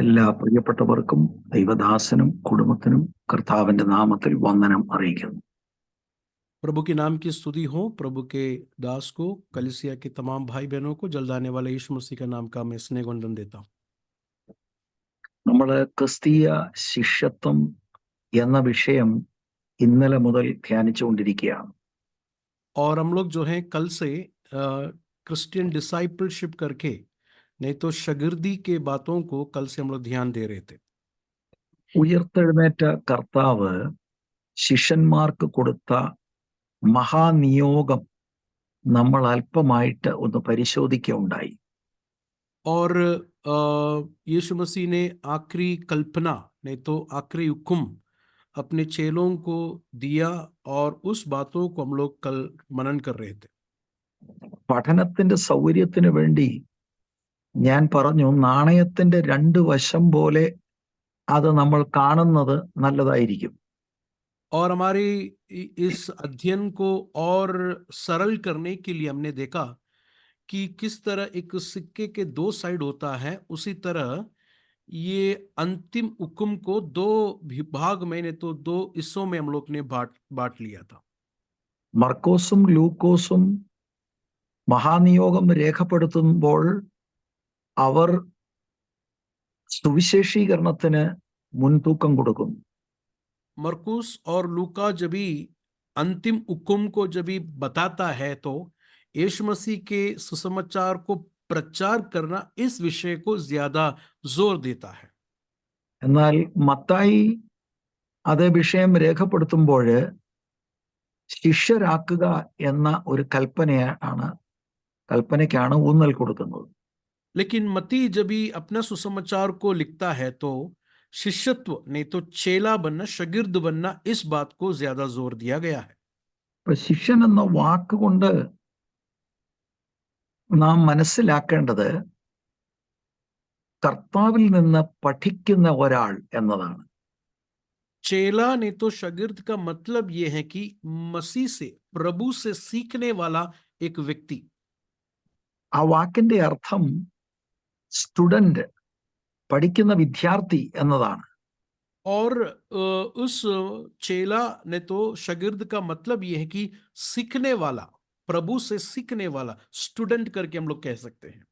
എല്ലാ പ്രിയപ്പെട്ടവർക്കും ദൈവദാസനും കുടുംബത്തിനും കർത്താവിന്റെ നാമത്തിൽ വന്ദനം അറിയിക്കുന്നു. प्रभु के नाम की स्तुति हो। प्रभु के दास को, कलीसिया के तमाम भाई बहनों को जल्द आने वाले यीशु मसीह का नाम का मैं स्नेह वंदन देता हूँ। നമ്മള് ക്രിസ്തീയ ശിഷ്യത്വം എന്ന വിഷയം ഇന്നലെ മുതൽ ധ്യാനിച്ചുകൊണ്ടിരിക്കുകയാണ്. और हम लोग जो हैं कल से क्रिश्चियन डिसाइपलशिप करके, नहीं तो शागिर्दी के बातों को कल से हम लोग ध्यान दे रहे थे। ഉയർത്തെഴുന്നേറ്റ കർത്താവ് ശിഷ്യന്മാർക്ക് കൊടുത്ത മഹാനിയോഗം നമ്മൾ അല്പമായിട്ട് ഒന്ന് പരിശോധിക്കുകയുണ്ടായി. और यीशु मसीह ने आखिरी कल्पना, नहीं तो आखिरी हुक्म अपने चेलों को दिया और उस बातों को हम लोग कल मनन कर रहे थे। പഠനത്തിന്റെ സൗകര്യത്തിന് വേണ്ടി ഞാൻ പറഞ്ഞു, നാണയത്തിന്റെ രണ്ട് വശം പോലെ അത് നമ്മൾ കാണുന്നത് നല്ലതായിരിക്കും. और हमारे इस अध्ययन को और सरल करने के लिए हमने देखा कि किस तरह एक सिक्के के दो साइड होता है, उसी तरह ये अंतिम हुक्म को दो भाग में, नहीं तो दो हिस्सों में हम लोग ने बांट लिया था। മർക്കോസും ലൂക്കോസും മഹാനിയോഗം രേഖപ്പെടുത്തുമ്പോൾ അവർ സുവിശേഷീകരണത്തിന് മുൻതൂക്കം കൊടുക്കുന്നു. मरकुस और लूका जब भी अंतिम हुक्म को जब भी बताता है तो यीशु मसीह के सुसमाचार को प्रचार करना इस विषय को ज्यादा जोर देता है। എന്നാൽ മത്തായി അതേ വിഷയം രേഖപ്പെടുത്തുമ്പോൾ ശിഷ്യരാക്കുക എന്ന ഒരു കൽപ്പനയ്ക്കാണ് ഊന്നൽ കൊടുക്കുന്നത്. लेकिन मती जब भी अपना सुसमाचार को लिखता है तो शिष्यत्व, नहीं तो चेला बनना, शागिर्द बनना, इस बात को ज्यादा जोर दिया गया है। ശിഷ്യൻ എന്ന വാക്കുകൊണ്ട് നാം മനസ്സിലാക്കേണ്ടത് കർത്താവിൽ നിന്ന് പഠിക്കുന്ന ഒരാൾ എന്നതാണ്. चेला, नहीं तो शागिर्द का मतलब यह है कि मसीह से, प्रभु से सीखने वाला एक व्यक्ति। ആ വാക്കിന്റെ അർത്ഥം സ്റ്റുഡന്റ്, പഠിക്കുന്ന വിദ്യാർത്ഥി എന്നതാണ്. और उस चेला ने तो शागिर्द का मतलब यह है कि सीखने वाला, प्रभु से सीखने वाला, स्टूडेंट करके हम लोग कह सकते हैं।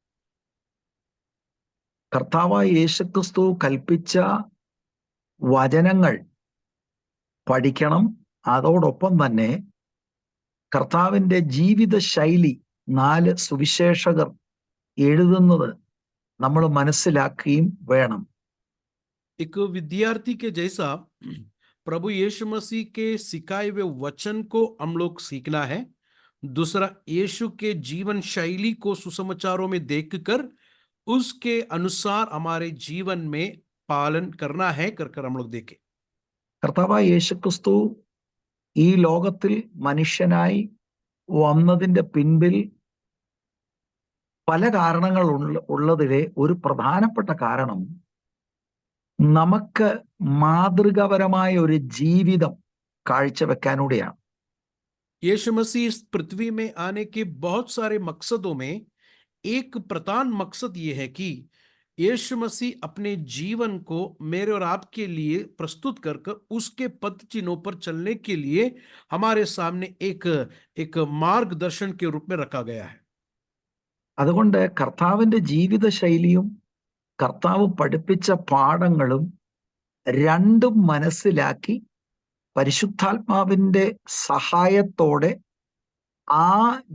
കർത്താവായ യേശുക്രിസ്തു കൽപ്പിച്ച വചനങ്ങൾ പഠിക്കണം. അതോടൊപ്പം തന്നെ കർത്താവിന്റെ ജീവിത ശൈലി 4 സുവിശേഷകർ എഴുതുന്നത് നമ്മൾ മനസ്സിലാക്കുകയും വേണം. एक विद्यार्थी के जैसा प्रभु यीशु मसीह के सिखाए हुए वचन को हम लोग सीखना है। दूसरा, यीशु के जीवन शैली को सुसमाचारों में देखकर उसके अनुसार हमारे जीवन में पालन करना है, कर हम लोग देखें। കർത്താവായ യേശുക്രിസ്തു ഈ ലോകത്തിൽ മനുഷ്യനായി വന്നതിന്റെ പിൻപിൽ പല കാരണങ്ങൾ ഉള്ളതിലെ ഒരു പ്രധാനപ്പെട്ട കാരണം നമുക്ക് മാതൃകാപരമായ ഒരു ജീവിതം കാഴ്ചവെക്കാനൂടെയാണ്. यीशु मसीह इस पृथ्वी में आने के बहुत सारे मकसदों में एक प्रधान मकसद ये है कि यीशु मसीह अपने जीवन को मेरे और आपके लिए प्रस्तुत कर उसके पद चिन्हों पर चलने के लिए हमारे सामने एक मार्गदर्शन के रूप में रखा गया है। അതുകൊണ്ട് കർത്താവിന്റെ ജീവിത ശൈലിയും കർത്താവ് പഠിപ്പിച്ച പാഠങ്ങളും രണ്ടും മനസ്സിലാക്കി പരിശുദ്ധാത്മാവിന്റെ സഹായത്തോടെ ആ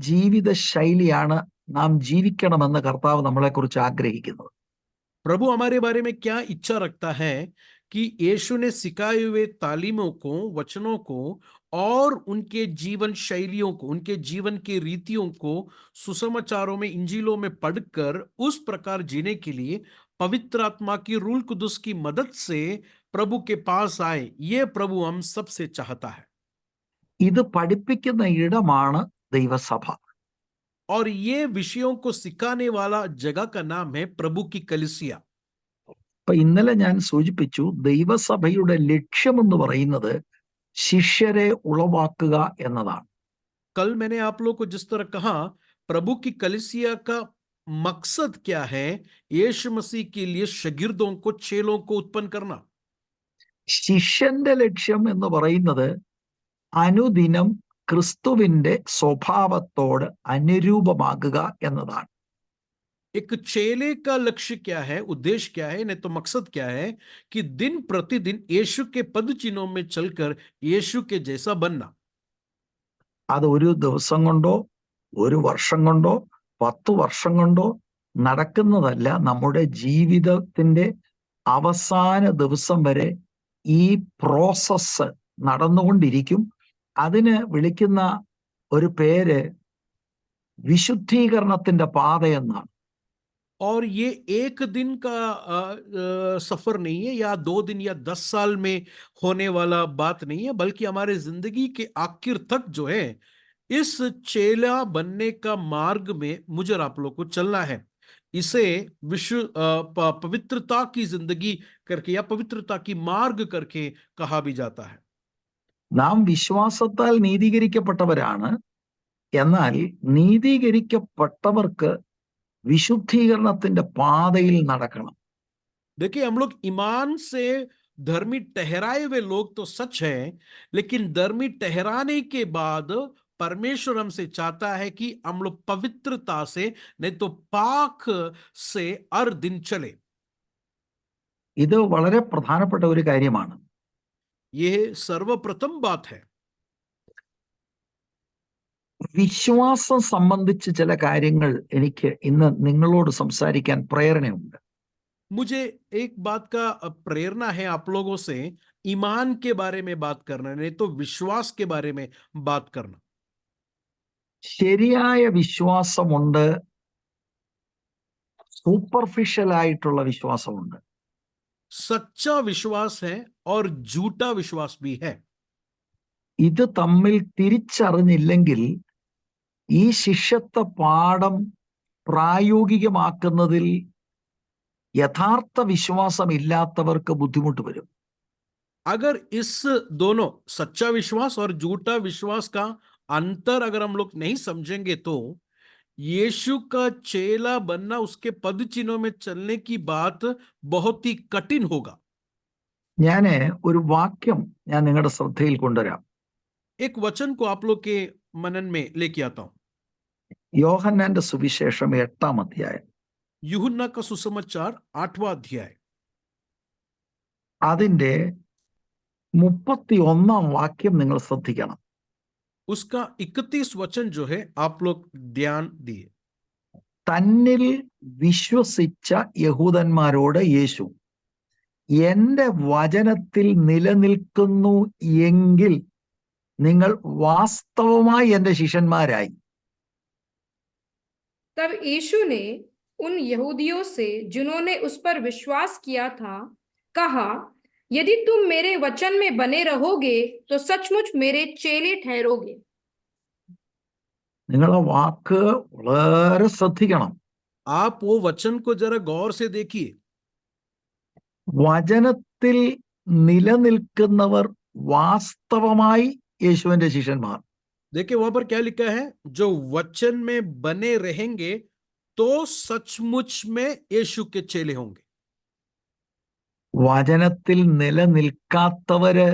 ജീവിത ശൈലിയാണ് നാം ജീവിക്കണമെന്ന് കർത്താവ് നമ്മളെക്കുറിച്ച് ആഗ്രഹിക്കുന്നത്. प्रभु हमारे बारे में क्या इच्छा रखता है कि यीशु ने सिखाए हुए तालीमों को, वचनों को और उनके जीवन शैलियों को, उनके जीवन की रीतियों को सुसमाचारों में, इंजीलों में पढ़कर उस प्रकार जीने के लिए पवित्र आत्मा की रूह कुदुस की मदद से प्रभु के पास आए, ये प्रभु हम सबसे चाहता है। ഇത് പഠിപ്പിക്കുന്ന ഇടമാണ് ദൈവസഭ. और ये विषयों को सिखाने वाला जगह का नाम है प्रभु की कलीसिया। അപ്പൊ ഇന്നലെ ഞാൻ സൂചിപ്പിച്ചു, ദൈവസഭയുടെ ലക്ഷ്യമെന്ന് പറയുന്നത് ശിഷ്യരെ ഉളവാക്കുക എന്നതാണ്. कल मैंने आप लोग को जिस तरह कहा, प्रभु की कलीसिया का मकसद क्या है यीशु मसीह के लिए शागिर्दों को, चेलों को उत्पन्न करना? ശിഷ്യന്റെ ലക്ഷ്യം എന്ന് പറയുന്നത് അനുദിനം ക്രിസ്തുവിന്റെ സ്വഭാവത്തോട് അനുരൂപമാകുക എന്നതാണ്. एक चेले का लक्ष्य क्या है, उद्देश्य क्या है, नहीं तो मकसद क्या है? कि दिन प्रतिदिन यीशु के पद चिन्हों में चलकर यीशु के जैसा बनना. അത് ഒരു ദിവസം കൊണ്ടോ ഒരു വർഷം കൊണ്ടോ 10 വർഷം കൊണ്ടോ നടക്കുന്നതല്ല. നമ്മുടെ ജീവിതത്തിന്റെ അവസാന ദിവസം വരെ ഈ പ്രോസസ്സ് നടന്നുകൊണ്ടിരിക്കും. അതിന് വിളിക്കുന്ന ഒരു പേര് വിശുദ്ധീകരണത്തിന്റെ പാതയെന്നാണ്. और ये एक दिन का सफर नहीं है, या 2 दिन या 10 साल में होने वाला बात नहीं है, बल्कि हमारे जिंदगी के आखिर तक जो है इस चेला बनने का मार्ग में मुझे और आप लोग को चलना है. इसे विश्व पवित्रता की जिंदगी करके या पवित्रता की मार्ग करके कहा भी जाता है. നാം വിശ്വാസത്താൽ നീതീകരിക്കപ്പെട്ടവരാണ്. എന്നാൽ നീതീകരിക്കപ്പെട്ടവർക്ക് വിശുദ്ധീകരണത്തിന്റെ പാതയിൽ നടക്കണം. देखिए, हम लोग ईमान से धर्मी ठहराए हुए लोग तो सच है, लेकिन धर्मी ठहराने के बाद परमेश्वर हमसे चाहता है कि हम लोग पवित्रता से, नहीं तो पाक से हर दिन चले. ഇത് വളരെ പ്രധാനപ്പെട്ട ഒരു കാര്യമാണ്. यह सर्वप्रथम बात है. വിശ്വാസം സംബന്ധിച്ച് ചില കാര്യങ്ങൾ എനിക്ക് ഇന്ന് നിങ്ങളോട് സംസാരിക്കാൻ പ്രേരണയുണ്ട്. मुझे एक बात का प्रेरणा है आप लोगों से, ईमान के बारे में बात करना, नहीं तो विश्वास के बारे में बात करना. ശരിയായ വിശ്വാസമുണ്ട്, സൂപ്പർഫിഷ്യൽ ആയിട്ടുള്ള വിശ്വാസമുണ്ട്. सच्चा विश्वास है और झूठा विश्वास भी है. ഇത് തമ്മിൽ തിരിച്ചറിഞ്ഞില്ലെങ്കിൽ ഈ ശിഷ്യത്വ പാഠം പ്രായോഗികമാക്കുന്നതിൽ യഥാർത്ഥ വിശ്വാസം ഇല്ലാത്തവർക്ക് ബുദ്ധിമുട്ട് വരും. अगर इस दोनों सच्चा विश्वास और झूठा विश्वास का अंतर अगर हम लोग नहीं समझेंगे तो यीशु का चेला बनना, उसके पद चिन्हों में चलने की बात बहुत ही कठिन होगा. ഞാൻ ഒരു വാക്യം ഞാൻ നിങ്ങളുടെ ശ്രദ്ധയിൽ കൊണ്ടുവരാം. एक वचन को आप लोग के मनन में लेके आता हूं. യോഹന്നാന്റെ സുവിശേഷം 8-ാം അധ്യായം यूहन्ना का सुसमाचार 8वां अध्याय, അതിന്റെ 31-ാം വാക്യം നിങ്ങൾ ശ്രദ്ധിക്കണം. उसका 31 वचन जो है आप लोग ध्यान दिए. തന്നിൽ വിശ്വസിച്ച യഹൂദന്മാരോട് യേശു, എന്റെ വചനത്തിൽ നിലനിൽക്കുന്നു എങ്കിൽ നിങ്ങൾ വാസ്തവമായി എന്റെ ശിഷ്യന്മാരായി. तब यीशु ने उन यहूदियों से जिन्होंने उस पर विश्वास किया था कहा, यदि तुम मेरे वचन में बने रहोगे तो सचमुच मेरे चेले ठहरोगे. നിങ്ങൾ ആ വാക്ക് വളരെ ശ്രദ്ധിക്കണം. आप वो वचन को जरा गौर से देखिए. വചനത്തിൽ നിലനിൽക്കുന്നവർ വാസ്തവമായി യേശുവിന്റെ ശിഷ്യന്മാർ. देखिए वहां पर क्या लिखा है, जो वचन में बने रहेंगे तो सचमुच में यीशु के चेले होंगे. വചനത്തിൽ നിലനിൽക്കാത്തവര്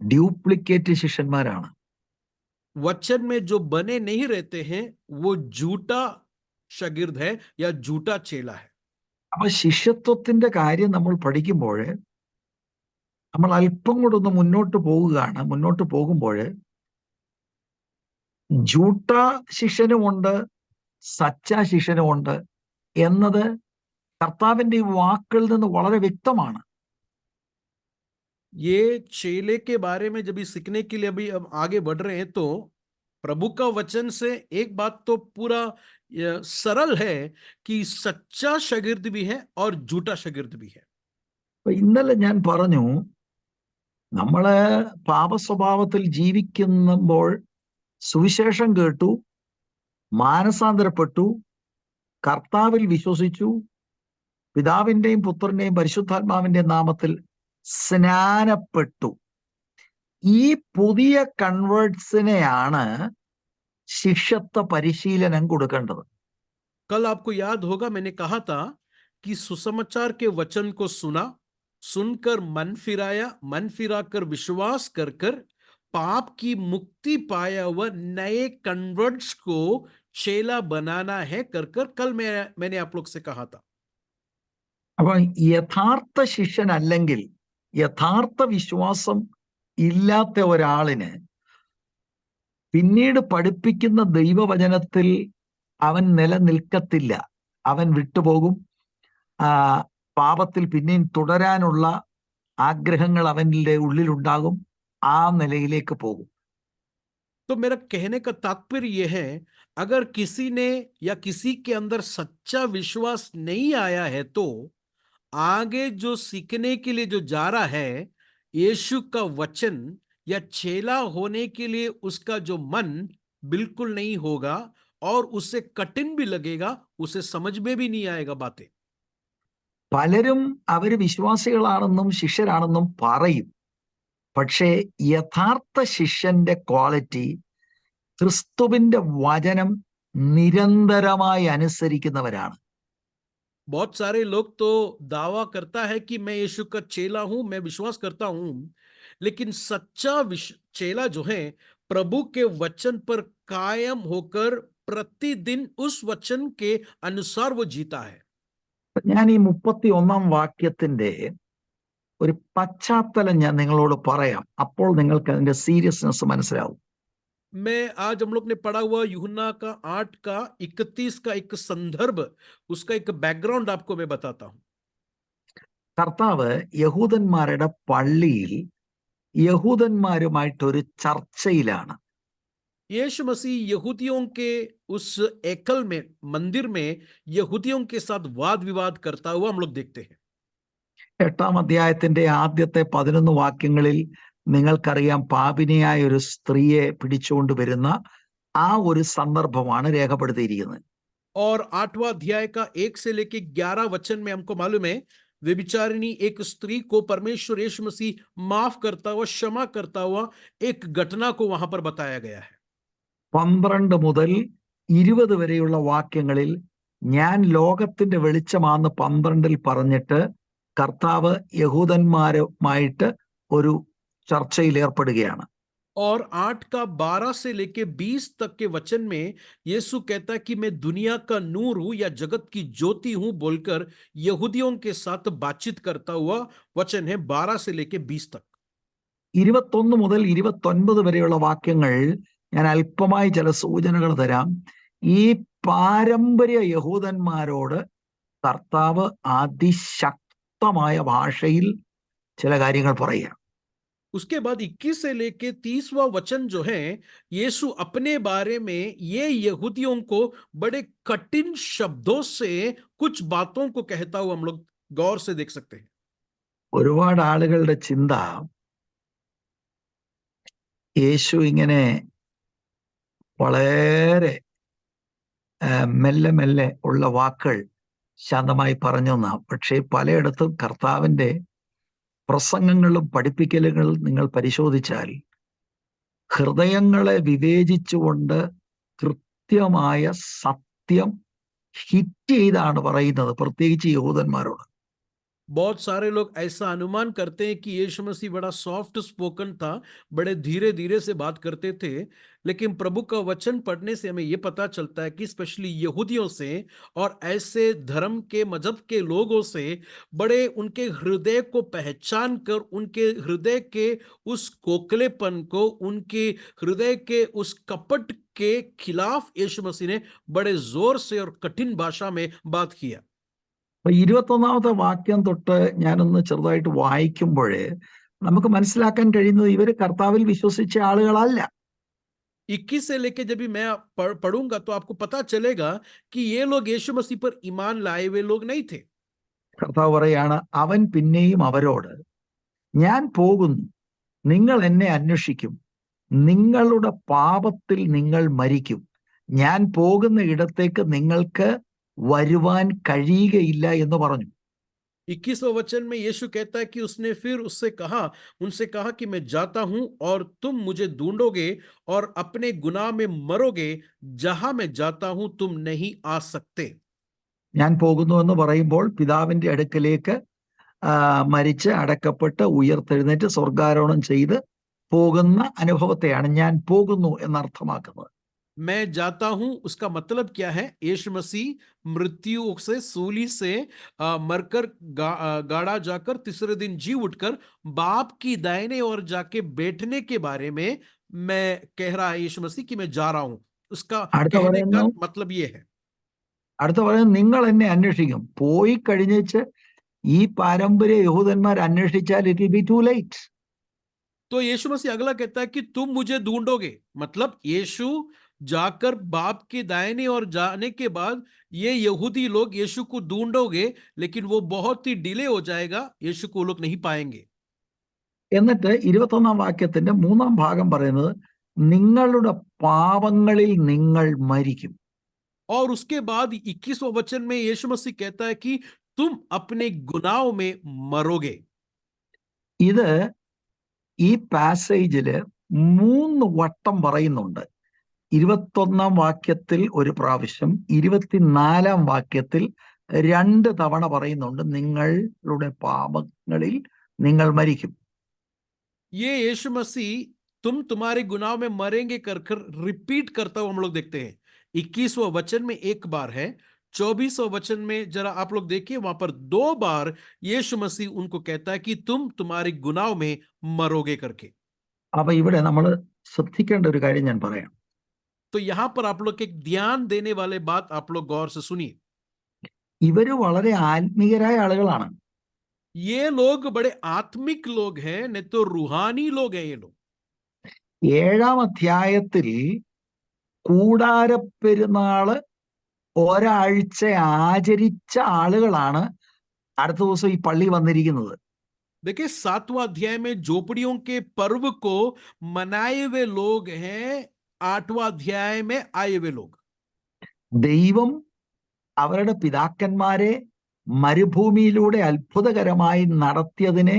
ഡ്യൂപ്ലിക്കേറ്റ് ശിഷ്യന്മാരാണ്. वचन में जो बने नहीं रहते हैं वो झूठा शागिर्द है या झूठा चेला है. അപ്പൊ ശിഷ്യത്വത്തിന്റെ കാര്യം നമ്മൾ പഠിക്കുമ്പോൾ നമ്മൾ അല്പം കൂടെ ഒന്ന് മുന്നോട്ട് പോകുമ്പോൾ ജൂട്ട ശിഷ്യനുമുണ്ട്, സച്ച ശിഷ്യനുമുണ്ട് എന്നത് കർത്താവിന്റെ ഈ വാക്കുകളിൽ നിന്ന് വളരെ വ്യക്തമാണ്. ये चेले के बारे में जब सीखने के लिए अभी अब आगे बढ़ रहे हैं तो प्रभु का वचन से एक बात तो पूरा सरल है कि सच्चा शागिर्द भी है और झूठा शागिर्द भी है. ഇന്നലെ ഞാൻ പറഞ്ഞു, നമ്മള് പാപസ്വഭാവത്തിൽ ജീവിക്കുമ്പോൾ സുവിശേഷം കേട്ടു, മാനസാന്തരപ്പെട്ടു, കർത്താവിൽ വിശ്വസിച്ചു, പിതാവിന്റെയും പുത്രന്റെയും പരിശുദ്ധാത്മാവിന്റെയും നാമത്തിൽ സ്നാനപ്പെട്ടു. ഈ പുതിയ കൺവേർട്സിനെയാണ് ശിഷ്യത്വ പരിശീലനം കൊടുക്കേണ്ടത്. कल आपको याद होगा मैंने कहा था कि सुसमाचार के वचन को सुना, सुनकर मन फिराकर विश्वास कर कर पाप की मुक्ति पाया हुआ नए कन्वर्ट्स को चेला बनाना है कर कर कल मैंने आप लोग से कहा था। അപ്പൊ യഥാർത്ഥ ശിഷ്യനല്ലെങ്കിൽ, യഥാർത്ഥ വിശ്വാസം ഇല്ലാത്ത ഒരാളിന് പിന്നീട് പഠിപ്പിക്കുന്ന ദൈവവചനത്തിൽ അവൻ നിലനിൽക്കത്തില്ല. അവൻ വിട്ടുപോകും. പാപത്തിൽ പിന്നെയും തുടരാനുള്ള ആഗ്രഹങ്ങൾ അവന്റെ ഉള്ളിലുണ്ടാകും. ആ നിലയിലേക്ക് പോകും. तो मेरा कहने का तात्पर्य यह है, अगर किसी ने या किसी के अंदर सच्चा विश्वास नहीं आया है तो आगे जो सीखने के लिए जो जा रहा है, यीशु का वचन या चेला होने के लिए उसका जो मन बिल्कुल नहीं होगा और उससे कठिन भी लगेगा, उसे समझ में भी नहीं आएगा बातें। പലരും അവര് വിശ്വാസികളാണെന്നും ശിഷ്യരാണെന്നും പറയും. പക്ഷേ യഥാർത്ഥ ശിഷ്യന്റെ ക്വാളിറ്റി ക്രിസ്തുവിന്റെ വചനം നിരന്തരമായി അനുസരിക്കുന്നവരാണ്. बहुत सारे लोग तो दावा करता है कि मैं यीशु का चेला हूं, मैं विश्वास करता हूं, लेकिन सच्चा चेला जो है प्रभु के वचन पर कायम होकर प्रतिदिन उस वचन के अनुसार वो जीता है। ഞാൻ ഈ 31 വാക്യത്തിന്റെ ഒരു പശ്ചാത്തലം ഞാൻ നിങ്ങളോട് പറയാം. അപ്പോൾ നിങ്ങൾക്ക് അതിന്റെ സീരിയസ്നെസ് മനസ്സിലാവും. मैं आज हम लोग ने पढ़ा हुआ यूहन्ना का 8 का 31 का एक संदर्भ, उसका एक बैकग्राउंड आपको मैं बताता हूं। കർത്താവ് യഹൂദന്മാരുടെ പള്ളിയിൽ യഹൂദന്മാരുമായിട്ടൊരു ചർച്ചയിലാണ്. यीशु मसीह यहूदियों के उस एकल में, मंदिर में यहूदियों के साथ वाद विवाद करता हुआ हम लोग देखते हैं। 8-ാം അധ്യായത്തിന്റെ ആദ്യത്തെ 11 വാക്യങ്ങളിൽ നിങ്ങൾക്കറിയാം, പാപിനിയായ ഒരു സ്ത്രീയെ പിടിച്ചുകൊണ്ട് വരുന്ന ആ ഒരു സന്ദർഭമാണ് രേഖപ്പെടുത്തിയിരിക്കുന്നത്. और 8वां अध्याय का 1 से लेके 11 वचन में हमको मालूम है, व्यभिचारिणी एक स्त्री को परमेश्वर यीशु मसीह माफ करता हुआ, क्षमा करता हुआ एक घटना को वहां पर बताया गया है। 12 മുതൽ 20 വരെയുള്ള വാക്യങ്ങളിൽ ഞാൻ ലോകത്തിന്റെ വെളിച്ചമാണെന്ന് 12 പറഞ്ഞിട്ട് കർത്താവ് യഹൂദന്മാരുമായിട്ട് ഒരു ചർച്ചയിൽ ഏർപ്പെടുകയാണ്. और 8 का 12 से लेके 20 तक के वचन में यीशु कहता है कि मैं दुनिया का नूर हूं या जगत की ज्योति हूं बोलकर यहूदियों के साथ बातचीत करता हुआ वचन है 12 से लेके 20 तक। 21 മുതൽ 29 വരെയുള്ള വാക്യങ്ങൾ ഞാൻ അല്പമായി ചില സൂചനകൾ തരാം. ഈ പാരമ്പര്യ യഹൂദന്മാരോട് കർത്താവ് അതിശക്തമായ ഭാഷയിൽ ചില കാര്യങ്ങൾ പറയുക. उसके बाद 21 से लेके 30वां वचन जो है, यीशु अपने बारे में ये यहूदियों को बड़े कठिन शब्दों से कुछ बातों को कहता हुआ हम लोग गौर से देख सकते हैं। ഒരുപാട് ആളുകളുടെ ചിന്ത, യേശു ഇങ്ങനെ വളരെ മെല്ലെ മെല്ലെ ഉള്ള വാക്കുകൾ ശാന്തമായി പറഞ്ഞു എന്നാ. പക്ഷേ പലയിടത്തും കർത്താവിന്റെ പ്രസംഗങ്ങളും പഠിപ്പിക്കലുകളും നിങ്ങൾ പരിശോധിച്ചാൽ ഹൃദയങ്ങളെ വിവേചിച്ചുകൊണ്ട് കൃത്യമായ സത്യം ഹിറ്റ് ചെയ്താണ് പറയുന്നത്, പ്രത്യേകിച്ച് യഹൂദന്മാരോട്. बहुत सारे लोग ऐसा अनुमान करते हैं कि यीशु मसीह बड़ा सॉफ्ट स्पोकन था, बड़े धीरे धीरे से बात करते थे, लेकिन प्रभु का वचन पढ़ने से हमें यह पता चलता है कि स्पेशली यहूदियों से और ऐसे धर्म के मजहब के लोगों से बड़े उनके हृदय को पहचान कर उनके हृदय के उस खोखलेपन को, उनके हृदय के उस कपट के खिलाफ यीशु मसीह ने बड़े जोर से और कठिन भाषा में बात किया। 21-ാമത്തെ വാക്യം തൊട്ട് ഞാനൊന്ന് ചെറുതായിട്ട് വായിക്കുമ്പോഴേ നമുക്ക് മനസ്സിലാക്കാൻ കഴിയുന്നത് ഇവര് കർത്താവിൽ വിശ്വസിച്ച ആളുകളല്ല. 21 से लेके जब भी मैं पढ़ूंगा तो आपको पता चलेगा कि ये लोग यीशु मसीह पर ईमान लाए हुए लोग नहीं थे। കർത്താവ് പറയാണ്, അവൻ പിന്നെയും അവരോട്, ഞാൻ പോകുന്നു, നിങ്ങൾ എന്നെ അന്വേഷിക്കും, നിങ്ങളുടെ പാപത്തിൽ നിങ്ങൾ മരിക്കും, ഞാൻ പോകുന്ന ഇടത്തേക്ക് നിങ്ങൾക്ക് വരുവാൻ കഴിയുകയില്ല എന്ന് പറഞ്ഞു. 21वें वचन में यीशु कहता है कि उसने फिर उनसे कहा कि मैं जाता हूं और तुम मुझे ढूंढोगे और अपने गुनाह में मरोगे, जहां मैं जाता हूं तुम नहीं आ सकते। ഞാൻ പോകുന്നു എന്ന് പറയുമ്പോൾ പിതാവിന്റെ അടുക്കലേക്ക് മരിച്ച് അടക്കപ്പെട്ട് ഉയർത്തെഴുന്നേറ്റ് സ്വർഗാരോഹണം ചെയ്ത് പോകുന്ന അനുഭവത്തെയാണ് ഞാൻ പോകുന്നു എന്നർത്ഥമാക്കുന്നത്. मैं जाता हूं उसका मतलब क्या है? यीशु मसीह मृत्यु से, सूली से मरकर गाड़ा जाकर तीसरे दिन जी उठकर बाप की दाहिने ओर जाके बैठने के बारे में मैं कह रहा है यीशु मसीह कि मैं जा रहा हूं। उसका അടുത്ത कहने का പറയുന്നു मतलब ये है। നിങ്ങൾ എന്നെ അന്വേഷിക്കും. പോയി കഴിഞ്ഞേച്ച് ഈ പാരമ്പര്യ യഹൂദന്മാർ അന്വേഷിച്ചാൽ it will be to late. तो यीशु मसीह अगला कहता है कि तुम मुझे ढूंढोगे, मतलब यीशु जाकर बाप के दाहिने ओर जाने के बाद ये यहूदी लोग यीशु को ढूंढोगे, लेकिन वो बहुत ही डिले हो जाएगा, यीशु को लोग नहीं पाएंगे। എന്നിട്ട് 21 വാക്യത്തിന്റെ 3 ഭാഗം പറയുന്നത് നിങ്ങളുടെ പാപങ്ങളിൽ നിങ്ങൾ മരിക്കും. और उसके बाद 21वें वचन में यीशु मसीह कहता है कि तुम अपने गुनाहों में मरोगे। ഇത് ഈ പാസേജില് 3 വട്ടം പറയുന്നുണ്ട്. 21 വാക്യത്തിൽ ഒരു പ്രാവശ്യം, 24 വാക്യത്തിൽ 2 തവണ പറയുന്നുണ്ട് നിങ്ങളുടെ പാപങ്ങളിൽ നിങ്ങൾ മരിക്കും. ये यीशु मसीह तुम तुम्हारे गुनाह में मरेंगे कर कर रिपीट करता हुआ हम लोग देखते हैं। 21वें वचन में एक बार है, 24वें वचन में जरा आप लोग देखिए, वहां पर 2 बार यीशु मसीह उनको कहता है कि तुम तुम्हारे गुनाह में मरोगे करके। അപ്പൊ ഇവിടെ നമ്മൾ ശ്രദ്ധിക്കേണ്ട ഒരു കാര്യം ഞാൻ പറയാം. तो यहां पर आप लोग एक ध्यान देने वाले बात आप लोग गौर से सुनिए। ഇവര് വളരെ ആത്മീയരായ ആളുകളാണ്. ये लोग बड़े आत्मिक लोग हैं, नहीं तो रूहानी लोग हैं ये लोग। 7-ാം അധ്യായത്തിൽ കൂടാരപ്പെരുന്നാള് ഒരാഴ്ച ആചരിച്ച ആളുകളാണ് അടുത്ത ദിവസം ഈ പള്ളി വന്നിരിക്കുന്നത്. देखिए 7वां अध्याय में झोपड़ियों के पर्व को मनाए हुए लोग हैं, 8वां अध्याय में आए हुए लोग। ദൈവം അവരുടെ പിതാക്കന്മാരെ മരുഭൂമിയിലൂടെ അത്ഭുതകരമായി നടത്തിയതിനെ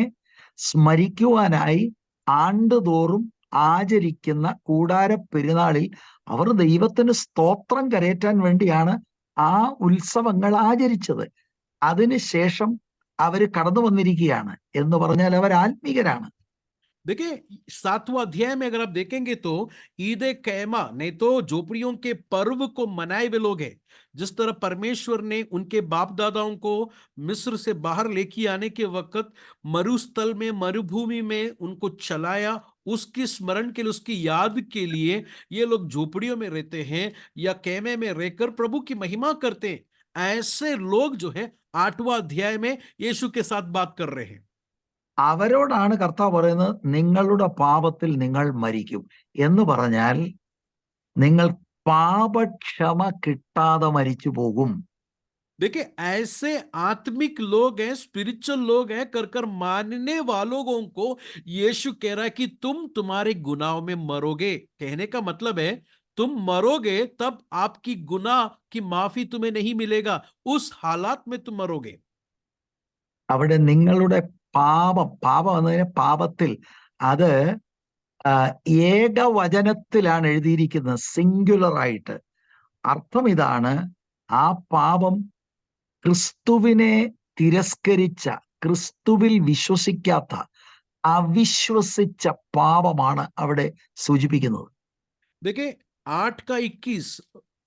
സ്മരിക്കുവാനായി ആണ്ടുതോറും ആചരിക്കുന്ന കൂടാര പെരുന്നാളിൽ അവർ ദൈവത്തിന് സ്തോത്രം കരയറ്റാൻ വേണ്ടിയാണ് ആ ഉത്സവങ്ങൾ ആചരിച്ചത്. അതിനുശേഷം അവര് കടന്നു വന്നിരിക്കുകയാണ് എന്ന് പറഞ്ഞാൽ അവർ ആത്മീകരാണ്. देखिए 7वां अध्याय में अगर आप देखेंगे तो ईद कैमा, नहीं तो झोपड़ियों के पर्व को मनाए हुए लोग हैं। जिस तरह परमेश्वर ने उनके बाप दादाओं को मिस्र से बाहर लेके आने के वक्त मरुस्थल में, मरुभूमि में उनको चलाया, उसकी स्मरण के लिए, उसकी याद के लिए ये लोग झोपड़ियों में रहते हैं या कैमे में रहकर प्रभु की महिमा करते हैं। ऐसे लोग जो है 8वां अध्याय में यीशु के साथ बात कर रहे हैं। അവരോടാണ് കർത്താവ് പറയുന്നത് നിങ്ങളുടെ പാപത്തിൽ നിങ്ങൾ മരിക്കും എന്ന് പറഞ്ഞാൽ നിങ്ങൾ പാപക്ഷമ കിട്ടാതെ മരിച്ചു പോകും. देखिए ऐसे आत्मिक लोग हैं, स्पिरिचुअल लोग हैं, कर कर मानने वालों को यीशु कह रहा है कि तुम तुम्हारे गुनाहों में मरोगे। कहने का मतलब है तुम मरोगे तब आपकी गुनाह की माफी तुम्हें नहीं मिलेगा, उस हालात में तुम मरोगे। അവിടെ നിങ്ങളുടെ പാപം എന്നതിന് പാപത്തിൽ അത് ഏകവചനത്തിലാണ് എഴുതിയിരിക്കുന്നത്, സിംഗുലർ ആയിട്ട്. അർത്ഥം ഇതാണ്, ആ പാപം ക്രിസ്തുവിനെ തിരസ്കരിച്ച, ക്രിസ്തുവിൽ വിശ്വസിക്കാത്ത, അവിശ്വസിച്ച പാപമാണ് അവിടെ സൂചിപ്പിക്കുന്നത്. देखिए 8:21,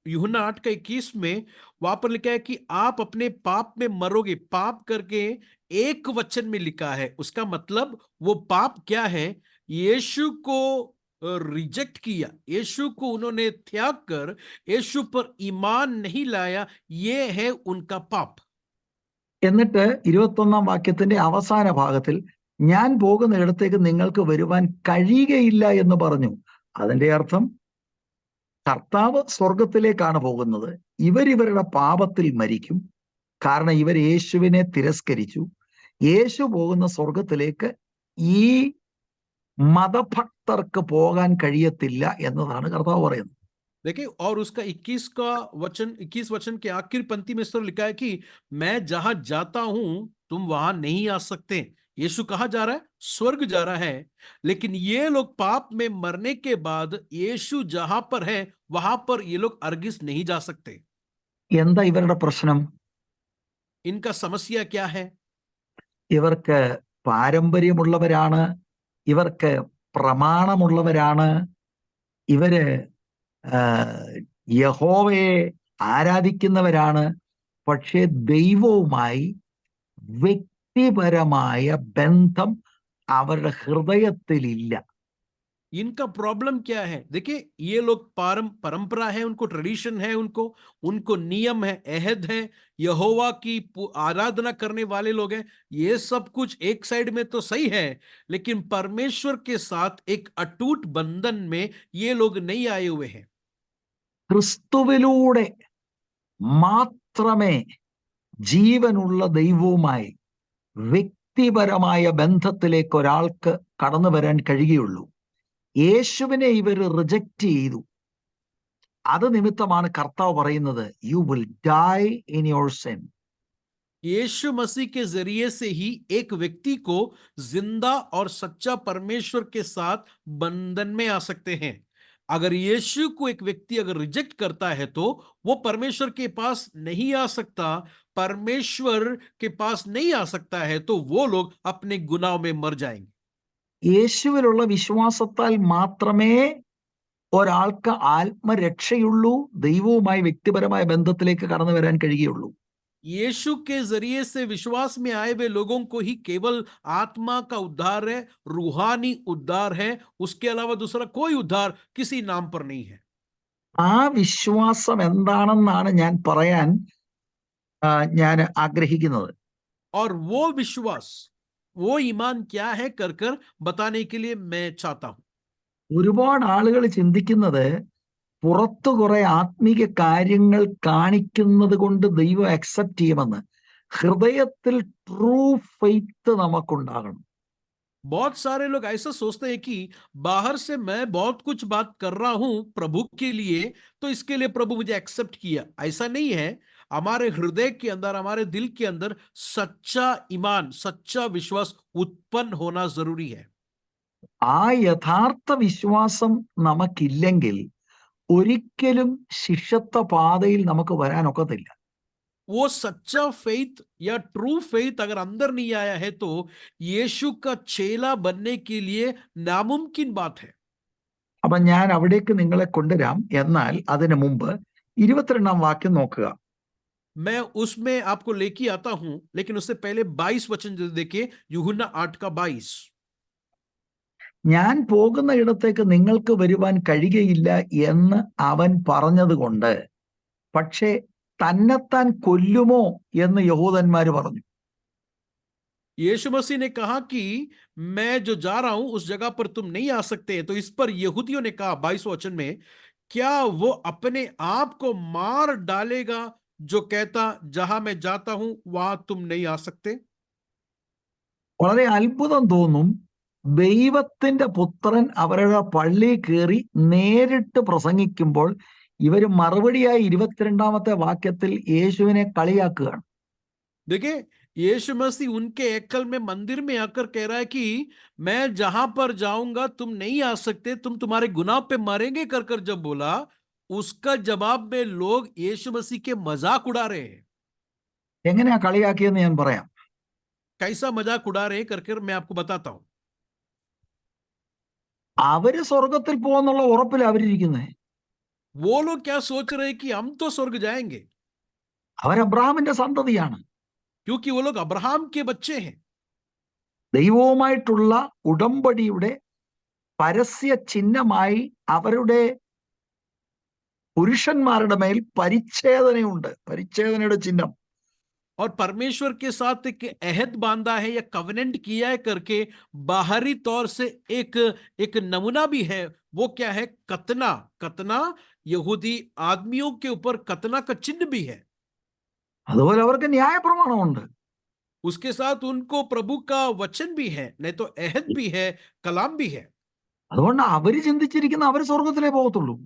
यूहन्ना 8:21 में वहां पर लिखा है कि आप अपने पाप में मरोगे। पाप करके एक वचन में लिखा है, उसका मतलब वो पाप क्या है? यीशु को रिजेक्ट किया, यीशु को उन्होंने त्याग कर यीशु पर ईमान नहीं लाया, ये है उनका पाप। എന്നിട്ട് 21 വാക്യത്തിന്റെ അവസാന ഭാഗത്തിൽ ഞാൻ പോകുന്ന ഇടത്തേക്ക് നിങ്ങൾക്ക് വരുവാൻ കഴിയുകയില്ല എന്ന് പറഞ്ഞു. അതിന്റെ അർത്ഥം കർത്താവ് സ്വർഗത്തിലേക്കാണ് പോകുന്നത്, ഇവരുടെ പാപത്തിൽ മരിക്കും, കാരണം ഇവർ യേശുവിനെ തിരസ്കരിച്ചു. യേശു പോകുന്ന സ്വർഗത്തിലേക്ക് ഈ മതഭക്തർക്ക് പോകാൻ കഴിയത്തില്ല എന്നതാണ് കർത്താവ് പറയുന്നത്. देखिए और उसका 21 वचन के आखिर पंक्ति में इस तरह लिखा है कि मैं जहां जाता हूं तुम वहां नहीं आ सकते। यीशु कहाँ जा रहा है? स्वर्ग जा रहा है। लेकिन ये लोग पाप में मरने के बाद यीशु जहां पर है वहां पर ये लोग अर्गिस नहीं जा सकते। എന്താ ഇവരുടെ പ്രശ്നം? इनका समस्या क्या है? ഇവർക്ക് പാരമ്പര്യമുള്ളവരാണ്, ഇവർക്ക് പ്രമാണമുള്ളവരാണ്, ഇവര് യഹോവയെ ആരാധിക്കുന്നവരാണ്. പക്ഷേ ദൈവവുമായി വ്യക്തിപരമായ ബന്ധം അവരുടെ ഹൃദയത്തിലില്ല. इनका प्रॉब्लम क्या है? देखिए, ये लोग परंपरा है, उनको ट्रेडिशन है, उनको नियम है, अहद है, यहोवा की आराधना करने वाले लोग हैं। ये सब कुछ एक साइड में तो सही है, लेकिन परमेश्वर के साथ एक अटूट बंधन में ये लोग नहीं आए हुए हैं। ക്രിസ്തുവിലൂടെ മാത്രമേ ജീവനുള്ള ദൈവവുമായി വ്യക്തിപരമായ ബന്ധത്തിലേക്ക് ഒരാൾക്ക് കടന്നു വരാൻ കഴിയുകയുള്ളൂ. യേശുവിനെ ഇവർ റിജക്റ്റ് ചെയ്തു. അത് നിമിത്തമാണ് കർത്താവ് പറയുന്നത്, you will die in your sin. Yeshu Masih के जरिए से ही एक व्यक्ति को जिंदा और सच्चा परमेश्वर के साथ बंधन में आ सकते हैं। अगर यीशु को एक व्यक्ति अगर रिजेक्ट करता है तो वो परमेश्वर के पास नहीं आ सकता। परमेश्वर के पास नहीं आ सकता है तो वो लोग अपने गुनाहों में मर जाएंगे। യേശുവിലുള്ള വിശ്വാസത്താൽ മാത്രമേ ഒരാൾക്ക് ആത്മരക്ഷയുള്ളൂ, ദൈവവുമായി വ്യക്തിപരമായ ബന്ധത്തിലേക്ക് കടന്നു വരാൻ കഴിയുകയുള്ളൂ. यीशु के जरिए से विश्वास में आए हुए लोगों को ही केवल आत्मा का उद्धार है, रूहानी उद्धार है। उसके अलावा दूसरा कोई उद्धार किसी नाम पर नहीं है। ആ വിശ്വാസം എന്താണെന്നാണ് ഞാൻ ആഗ്രഹിക്കുന്നത്. और वो विश्वास, वो ईमान क्या है कर कर बताने के लिए मैं चाहता हूं। ഒരുപാട് ആളുകൾ ചിന്തിക്കുന്നത് പുറത്തു കുറെ ആത്മീക കാര്യങ്ങൾ കാണിക്കുന്നത് കൊണ്ട് ദൈവം അക്സെപ്റ്റ് ചെയ്യുമെന്ന്. ഹൃദയത്തിൽ ട്രൂ ഫെയ്ത്ത് നമുക്കുണ്ടാകണം. बहुत सारे लोग ऐसा सोचते हैं कि बाहर से मैं बहुत कुछ बात कर रहा हूं प्रभु के लिए, तो इसके लिए प्रभु मुझे एक्सेप्ट किया। ऐसा नहीं है। हमारे हृदय के अंदर, हमारे दिल के अंदर सच्चा ईमान, सच्चा विश्वास उत्पन्न होना जरूरी है। ആ യഥാർത്ഥ വിശ്വാസം നമുക്കില്ലെങ്കിൽ ഒരിക്കലും ശിഷ്യത്വ പാതയിൽ നമുക്ക് വരാനൊക്കത്തില്ല. वो सच्चा फेथ या ट्रू फेथ अगर अंदर नहीं आया है तो यीशु का चेला बनने के लिए नामुमकिन बात है। അപ്പൊ ഞാൻ അവിടേക്ക് നിങ്ങളെ കൊണ്ടുവരാം. എന്നാൽ അതിനു മുമ്പ് 22 വാക്യം നോക്കുക. मैं उसमें आपको लेके आता हूं, लेकिन उससे पहले 22 वचन देखिए, यूहन्ना 8:22। ഞാൻ പോകുന്ന ഇടത്തേക്ക് നിങ്ങൾക്ക് വരുവാൻ കഴിയുകയില്ല എന്ന് അവൻ പറഞ്ഞതുകൊണ്ട് പക്ഷേ തന്നെത്താൻ കൊല്ലുമോ എന്ന് യഹൂദന്മാര് പറഞ്ഞു. यीशु मसीह ने कहा कि मैं जो जा रहा हूं उस जगह पर तुम नहीं आ सकते। तो इस पर यहूदियों ने कहा 22 वचन में, क्या वो अपने आप को मार डालेगा जो कहता जहां मैं जाता हूं वहां तुम नहीं आ सकते? വളരെ അത്ഭുതം തോന്നും. ദൈവത്തിന്റെ പുത്രൻ അവരുടെ പള്ളി കയറി നേരിട്ട് പ്രസംഗിക്കുമ്പോൾ ഇവര് മറുപടിയായി 22 വാക്യത്തിൽ യേശുവിനെ കളിയാക്കുകയാണ്. देखिए, यीशु मसीह उनके एकल में मंदिर में आकर कह रहा है कि मैं जहां पर जाऊंगा तुम नहीं आ सकते, तुम तुम्हारे गुनाह पे मरेंगे कर कर जब बोला, उसका जवाब में लोग यीशु मसीह के मजाक उड़ा रहे हैं। എങ്ങനെയാ കളിയാക്കിയെന്ന് ഞാൻ പറയാം. कैसा मजाक उड़ा रहे हैं कर कर मैं आपको बताता हूं। അവര് സ്വർഗത്തിൽ പോകുന്നുള്ള ഉറപ്പിൽ അവരിയ്ക്കുന്നത്. वो लोग क्या सोच रहे हैं कि हम तो स्वर्ग जाएंगे, അവർ അബ്രഹാമിന്റെ സന്തതിയാണ്. क्योंकि वो लोग अब्राहम के बच्चे हैं। ദൈവവുമായിട്ടുള്ള ഉടമ്പടിയുടെ പരസ്യ ചിഹ്നമായി അവരുടെ പുരുഷന്മാരുടെ മേൽ പരിച്ഛേദനയുണ്ട്, പരിച്ഛേദനയുടെ ചിഹ്നം. और परमेश्वर के साथ एक अहद बांधा है या कवेनेंट किया है करके बाहरी तौर से एक नमूना भी है। वो क्या है? कतना। कतना यहूदी आदमियों के ऊपर कतना का चिन्ह भी है। അതുപോലെ അവർക്ക് ന്യായപ്രമാണമുണ്ട്. उसके साथ उनको प्रभु का वचन भी है, नहीं तो अहद भी है, कलाम भी है। അതുകൊണ്ട് അവര് ചിന്തിച്ചിരിക്കുന്ന അവർ സ്വർഗത്തിലേ പോകത്തുള്ളൂ.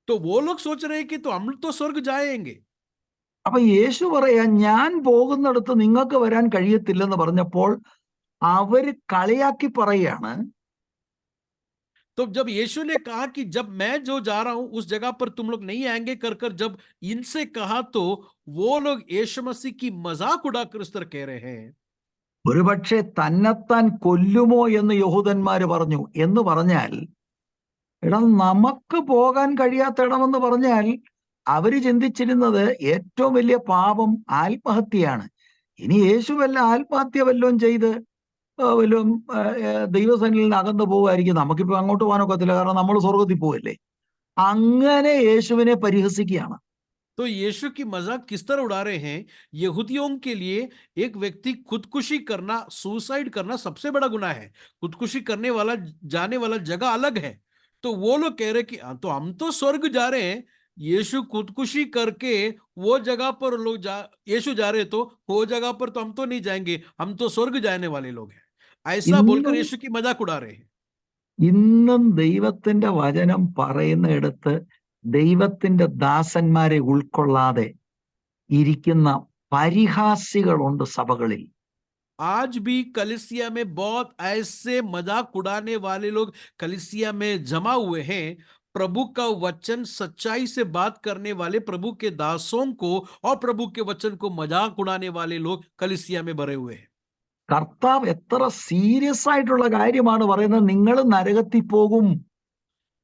तो वो लोग सोच रहे हैं कि तो हम तो स्वर्ग जाएंगे। അപ്പൊ യേശു പറയാ, ഞാൻ പോകുന്നിടത്ത് നിങ്ങൾക്ക് വരാൻ കഴിയത്തില്ലെന്ന് പറഞ്ഞപ്പോൾ അവര് കളിയാക്കി പറയാണ്, तो जब यीशु ने कहा कि जब मैं जो जा रहा हूं उस जगह पर तुम लोग नहीं आएंगे कर कर जब इनसे कहा, तो वो लोग यीशु मसीह की मजाक उड़ाकर इस तरह कह रहे हैं। ഒരുപക്ഷെ തന്നെത്താൻ കൊല്ലുമോ എന്ന് യഹൂദന്മാര് പറഞ്ഞു. എന്ന് പറഞ്ഞാൽ, എടാ നമുക്ക് പോകാൻ കഴിയാത്ത ഇടമെന്ന് പറഞ്ഞാൽ അവര് ചിന്തിച്ചിരുന്നത് ഏറ്റവും വലിയ പാപം ആത്മഹത്യയാണ്. ഇനി യേശു വല്ല ആത്മഹത്യ വല്ലതും ചെയ്ത് വല്ലതും ദൈവസന്നിധിയിൽ നിന്ന് അകന്നു പോവുമായിരിക്കും. നമുക്കിപ്പോ അങ്ങോട്ട് പോകാനൊക്കത്തില്ല, കാരണം നമ്മൾ സ്വർഗത്തിൽ പോവല്ലേ. അങ്ങനെ യേശുവിനെ പരിഹസിക്കുകയാണ്. तो यीशु की मजाक किस तरह उड़ा रहे हैं? यहूदियों के लिए एक व्यक्ति खुदकुशी करना, सुसाइड करना सबसे बड़ा गुनाह है। खुदकुशी करने वाला जाने वाला जगह अलग है। तो वो लोग कह रहे कि तो हम तो स्वर्ग जा रहे हैं, यीशु खुदकुशी करके वो जगह पर लोग यीशु जा रहे, तो वो जगह पर तो हम तो नहीं जाएंगे, हम तो स्वर्ग जाने वाले लोग हैं। ऐसा बोलकर ഇന്നും यीशु की मजाक उड़ा रहे हैं। ഇന്നും ദൈവത്തിന്റെ വചനം പറയുന്നിടത്ത് ദൈവത്തിന്റെ ദാസന്മാരെ ഉൾക്കൊള്ളാതെ ഇരിക്കുന്ന പരിഹാസികളുണ്ട് സഭകളിൽ. आज भी कलीसिया में बहुत ऐसे मजाक उड़ाने वाले लोग कलीसिया में जमा हुए हैं। प्रभु का वचन सच्चाई से बात करने वाले प्रभु के दासों को और प्रभु के वचन को मजाक उड़ाने वाले लोग कलीसिया में भरे हुए हैं। കർത്താവ് എത്ര സീരിയസ് ആയിട്ടുള്ള കാര്യമാണ് പറയുന്നത്. നിങ്ങൾ നരകത്തിൽ പോകും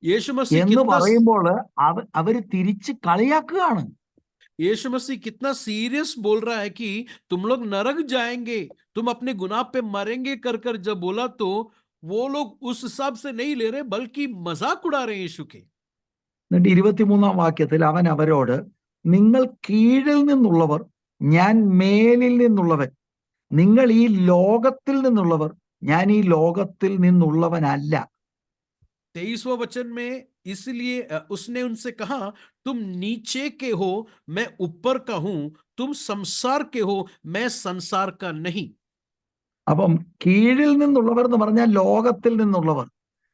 यीशु मसीह എന്ന് कितना പറയുമ്പോൾ അവര് തിരിച്ച് കളിയാക്കുകയാണ്. यीशु मसीह कितना सीरियस बोल रहा है कि तुम लोग नरक जाएंगे, तुम अपने गुनाह पे मरेंगे कर कर जब बोला, तो वो लोग उस हिसाब से नहीं ले रहे बल्कि मजाक उड़ा रहे हैं यीशु के। എന്നിട്ട് 23-ാം വാക്യത്തിൽ അവൻ അവരോട്, നിങ്ങൾ കീഴിൽ നിന്നുള്ളവർ, ഞാൻ മേലിൽ നിന്നുള്ളവൻ. നിങ്ങൾ ഈ ലോകത്തിൽ നിന്നുള്ളവർ, ഞാൻ ഈ ലോകത്തിൽ നിന്നുള്ളവനല്ല. 23वां वचन में इसलिए उसने उनसे कहा, तुम नीचे के हो, मैं ऊपर का हूं, तुम संसार के हो, मैं संसार का नहीं। അപ്പം കീഴിൽ നിന്നുള്ളവർ എന്ന് പറഞ്ഞാൽ ലോകത്തിൽ നിന്നുള്ളവർ,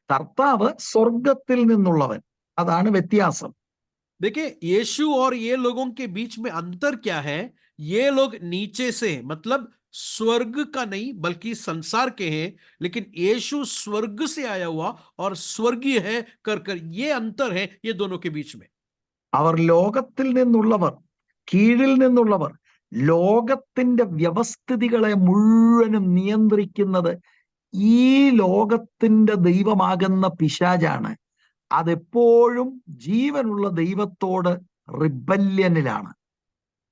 കർത്താവ് സ്വർഗത്തിൽ നിന്നുള്ളവൻ. അതാണ് വ്യത്യാസം. देखिए यीशु और ये लोगों के बीच में अंतर क्या है? ये लोग नीचे से मतलब स्वर्ग का नहीं बल्कि संसार के हैं, लेकिन यीशु स्वर्ग से आया हुआ और स्वर्गीय है कर कर ये अंतर है ये दोनों के बीच में। അവർ ലോകത്തിൽ നിന്നുള്ളവർ, കീഴിൽ നിന്നുള്ളവർ. ലോകത്തിന്റെ വ്യവസ്ഥിതികളെ മുഴുവനും നിയന്ത്രിക്കുന്നത് ഈ ലോകത്തിന്റെ ദൈവമാകുന്ന പിശാചാണ്. അതെപ്പോഴും ജീവനുള്ള ദൈവത്തോട് റിബല്യനിലാണ്.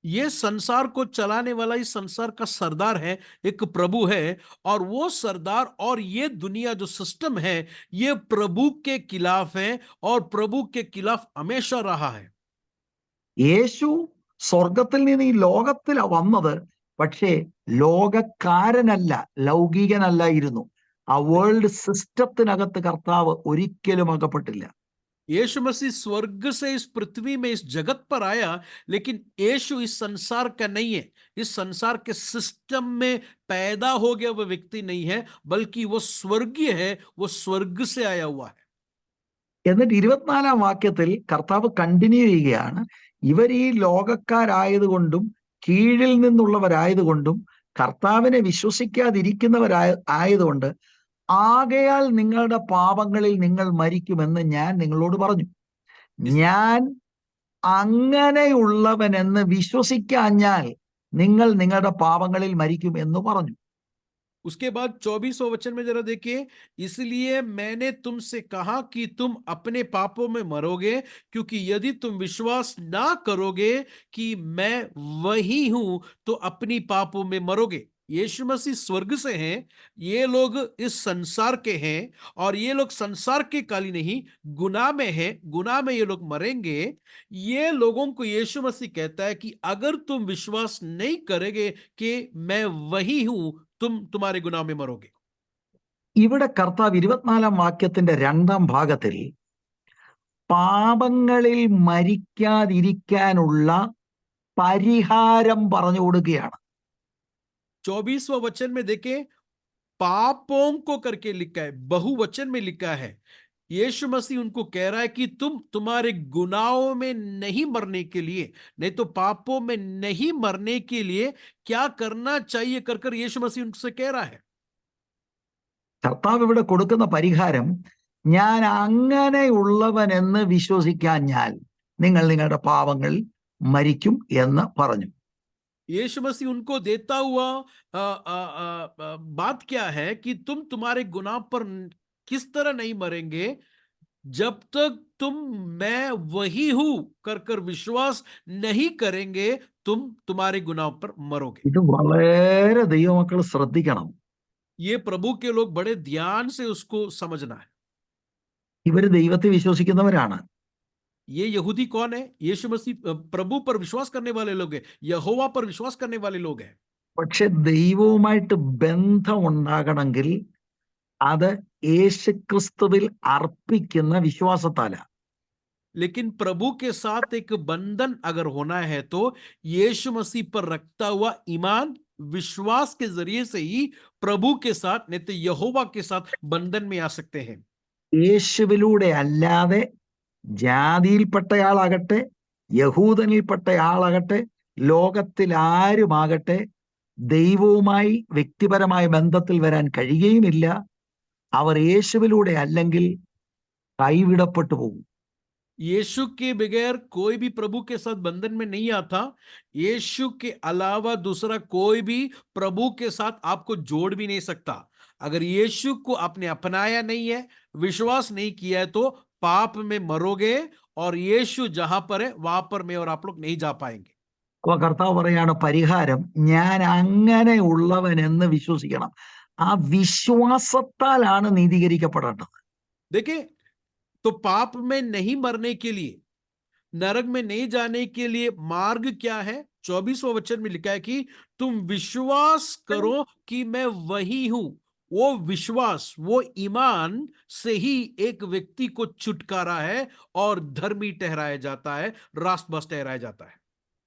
ये संसार को चलाने वाला इस संसार का सरदार है, एक प्रभु है, और वो सरदार और ये दुनिया जो सिस्टम है ये प्रभु के खिलाफ है और प्रभु के खिलाफ हमेशा रहा है। യേശു സ്വർഗത്തിൽ നിന്ന് ഈ ലോകത്തിലാ വന്നത്, പക്ഷേ ലോകക്കാരനല്ല, ലൗകികനല്ലായിരുന്നു. ആ വേൾഡ് സിസ്റ്റത്തിനകത്ത് കർത്താവ് ഒരിക്കലും അകപ്പെട്ടില്ല. यीशु मसीह स्वर्ग से इस पृथ्वी में इस जगत पर आया, लेकिन यीशु इस संसार का नहीं है, इस संसार के सिस्टम में पैदा हो गया वो व्यक्ति नहीं है, बल्कि वो स्वर्गीय है, वो स्वर्ग से आया हुआ है। എന്നിട്ട് 24-ാം വാക്യത്തിൽ കർത്താവ് കണ്ടിന്യൂ ചെയ്യുകയാണ്, ഇവർ ഈ ലോകക്കാരായതുകൊണ്ടും കീഴിൽ നിന്നുള്ളവരായതുകൊണ്ടും കർത്താവിനെ വിശ്വസിക്കാതിരിക്കുന്നവരായതുകൊണ്ട് ആകയാൽ നിങ്ങളുടെ പാപങ്ങളിൽ നിങ്ങൾ മരിക്കുമെന്ന് ഞാൻ നിങ്ങളോട് പറഞ്ഞു. ഞാൻ അങ്ങനെയുള്ളവനെന്ന് വിശ്വസിക്കാഞ്ഞാൽ നിങ്ങൾ നിങ്ങളുടെ പാപങ്ങളിൽ മരിക്കും എന്ന് പറഞ്ഞു. उसके बाद 24वां वचन में जरा देखिए, इसलिए मैंने तुमसे कहा कि तुम अपने पापों में मरोगे, क्योंकि यदि तुम विश्वास ना करोगे कि मैं वही हूं तो अपनी पापों में मरोगे। यीशु मसीह स्वर्ग से हैं, ये लोग इस संसार के हैं, और ये लोग संसार के काली नहीं, गुनाह में हैं, गुनाह में ये लोग मरेंगे। ये लोगों को यीशु मसीह कहता है कि अगर तुम विश्वास नहीं करोगे कि मैं वही हूं, तुम तुम्हारे गुनाह में मरोगे। ഇവിടെ കർത്താവ് 24-ാം വാക്യത്തിന്റെ 2-ാം ഭാഗത്തിൽ പാപങ്ങളിൽ മരിക്കാതിരിക്കാനുള്ള പരിഹാരം പറഞ്ഞു കൊടുക്കുകയാണ്. 24वां वचन में देखें, पापों को करके लिखा है, बहुवचन में लिखा है यीशु मसीह उनको कह रहा है कि तुम तुम्हारे गुनाहों में नहीं मरने के लिए, नहीं तो पापों में नहीं मरने के लिए क्या करना चाहिए कर कर यीशु मसीह उनसे कह रहा है। കർത്താവ് ഇവിടെ കൊടുക്കുന്ന പരിഹാരം, ഞാൻ അങ്ങനെയുള്ളവൻ എന്ന് വിശ്വസിക്കാഞ്ഞാൽ നിങ്ങൾ നിങ്ങളുടെ പാപങ്ങൾ മരിക്കും എന്ന് പറഞ്ഞു. यीशु मसीह उनको देता हुआ बात क्या है कि तुम तुम्हारे गुनाह पर किस तरह नहीं मरेंगे, जब तक तुम मैं वही हूं कर कर विश्वास नहीं करेंगे, तुम तुम्हारे गुनाह पर मरोगे। ഇത് വളരെ ദൈവമക്കൾ ശ്രദ്ധിക്കണം. ये प्रभु के लोग बड़े ध्यान से उसको समझना है। ഇവര് ദൈവത്തെ വിശ്വസിക്കുന്നവരാണ്. ये यहूदी कौन है? यीशु मसीह प्रभु पर विश्वास करने वाले लोग हैं, यहोवा पर विश्वास करने वाले लोग हैं। പക്ഷെ ദൈവവുമായിട്ട് ബന്ധം ഉണ്ടാകണമെങ്കിൽ അത് യേശുക്രിസ്തുവിൽ അർപ്പിക്കുന്ന വിശ്വാസത്താല. लेकिन प्रभु के साथ एक बंधन अगर होना है तो यीशु मसीह पर रखता हुआ ईमान विश्वास के जरिए से ही प्रभु के साथ, नहीं तो यहोवा के साथ बंधन में आ सकते हैं। യേശുവിലൂടെ അല്ലാതെ ജാതിയിൽപ്പെട്ടയാളാകട്ടെ, യഹൂദനിൽപ്പെട്ടയാളാകട്ടെ, ലോകത്തിൽ ആരുമാകട്ടെ ദൈവവുമായി വ്യക്തിപരമായ ബന്ധത്തിൽ വരാൻ കഴിയുകയുമില്ല. അവർ യേശുവിലൂടെ അല്ലെങ്കിൽ കൈവിടപ്പെട്ടു പോകും. यीशु के बगैर कोई भी प्रभु के साथ बंधन में नहीं आता। यीशु के अलावा दूसरा कोई भी प्रभु के साथ आपको जोड़ भी नहीं सकता। अगर यीशु को आपने अपनाया नहीं है, विश्वास नहीं किया है, तो पाप में मरोगे और यीशु जहां पर है वहां पर मैं और आप लोग नहीं जा पाएंगे। അപ്പൊ കർത്താവ് പറയാണ് പരിഹാരം, ഞാൻ അങ്ങനെ ഉള്ളവൻ എന്ന് വിശ്വസിക്കണം. ആ വിശ്വാസത്താലാണ് നീതീകരിക്കപ്പെടേണ്ടത്. देखिए, तो पाप में नहीं मरने के लिए, नरक में नहीं जाने के लिए मार्ग क्या है? 24वां वचन में लिखा है कि तुम विश्वास करो कि मैं वही हूं। वो विश्वास, वो ईमान से ही एक व्यक्ति को छुटकारा है और धर्मी ठहराया जाता है, रास्तबाज ठहराया जाता है।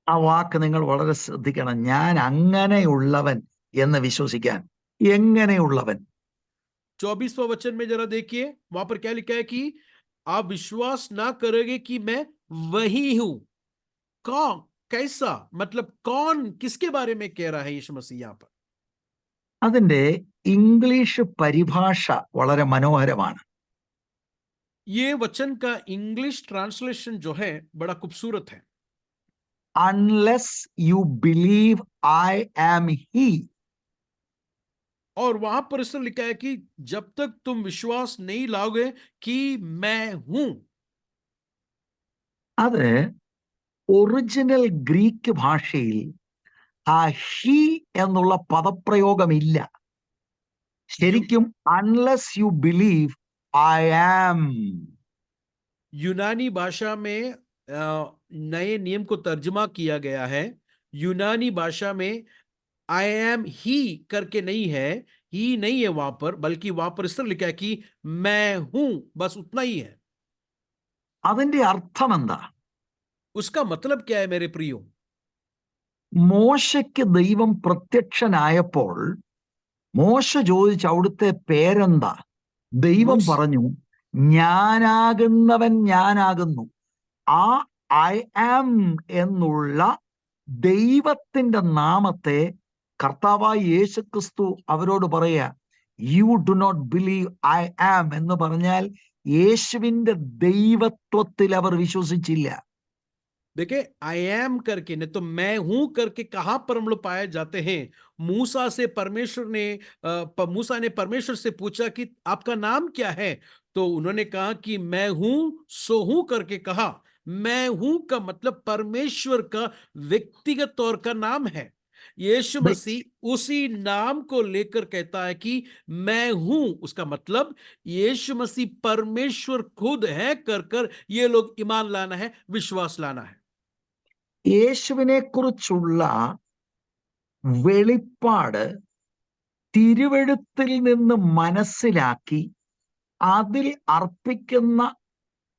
ആ വാക്ക് നിങ്ങൾ വളരെ ശ്രദ്ധിക്കണം. ഞാൻ അങ്ങനെയുള്ളവൻ എന്ന് വിശ്വസിക്കാൻ. എങ്ങനെയുള്ളവൻ? 24वां वचन में जरा देखिए, वहां पर क्या लिखा है कि आप विश्वास ना करोगे कि मैं वही हूं। कौन? कैसा? मतलब कौन? किसके बारे में कह रहा है यीशु मसीह यहां पर? അതിന്റെ ഇംഗ്ലീഷ് പരിഭാഷ വളരെ മനോഹരമാണ്. ये वचन का इंग्लिश ट्रांसलेशन जो है बड़ा खूबसूरत है। Unless you believe I am he. और वहां पर इसमें लिखा है कि जब तक तुम विश्वास नहीं लाओगे कि मैं हूं। അത് ഒറിജിനൽ ഗ്രീക്ക് ഭാഷയിൽ ആ ഹി എന്നുള്ള പദപ്രയോഗമില്ല. ശരിക്കും unless you believe I am. यूनानी भाषा में नए नियम को तर्जुमा किया गया है। यूनानी भाषा में आई एम ही करके नहीं है, ही नहीं है वहां पर, बल्कि वहां पर इस तरह लिखा है कि मैं हूं, बस उतना ही है। അതിന്റെ അർത്ഥം എന്താ? उसका मतलब क्या है मेरे प्रियो? മോശയ്ക്ക് ദൈവം പ്രത്യക്ഷനായപ്പോൾ മോശ ചോദിച്ചു അവിടുത്തെ പേരെന്താ? ദൈവം മോശ- പറഞ്ഞു ഞാനാകുന്നവൻ ഞാനാകുന്നു. ആ ഐ ആം എന്നുള്ള ദൈവത്തിന്റെ നാമത്തെ കർത്താവായ യേശുക്രിസ്തു അവരോട് പറയാ, you do not believe I am എന്ന് പറഞ്ഞാൽ യേശുവിന്റെ ദൈവത്വത്തിൽ അവർ വിശ്വസിച്ചില്ല. देखिए, आई एम करके, नहीं तो मैं हूं करके कहां पर हम लोग पाए जाते हैं? मूसा से परमेश्वर ने मूसा ने परमेश्वर से पूछा कि आपका नाम क्या है? तो उन्होंने कहा कि मैं हूं सो हूं करके कहा। मैं हूं का मतलब परमेश्वर का व्यक्तिगत तौर का नाम है। यीशु भाई- मसीह उसी नाम को लेकर कहता है कि मैं हूं। उसका मतलब यीशु मसीह परमेश्वर खुद है कर कर ये लोग ईमान लाना है, विश्वास लाना है। യേശുവിനെ കുറിച്ചുള്ള വെളിപ്പാട് തിരുവെഴുത്തിൽ നിന്ന് മനസ്സിലാക്കി അതിൽ അർപ്പിക്കുന്ന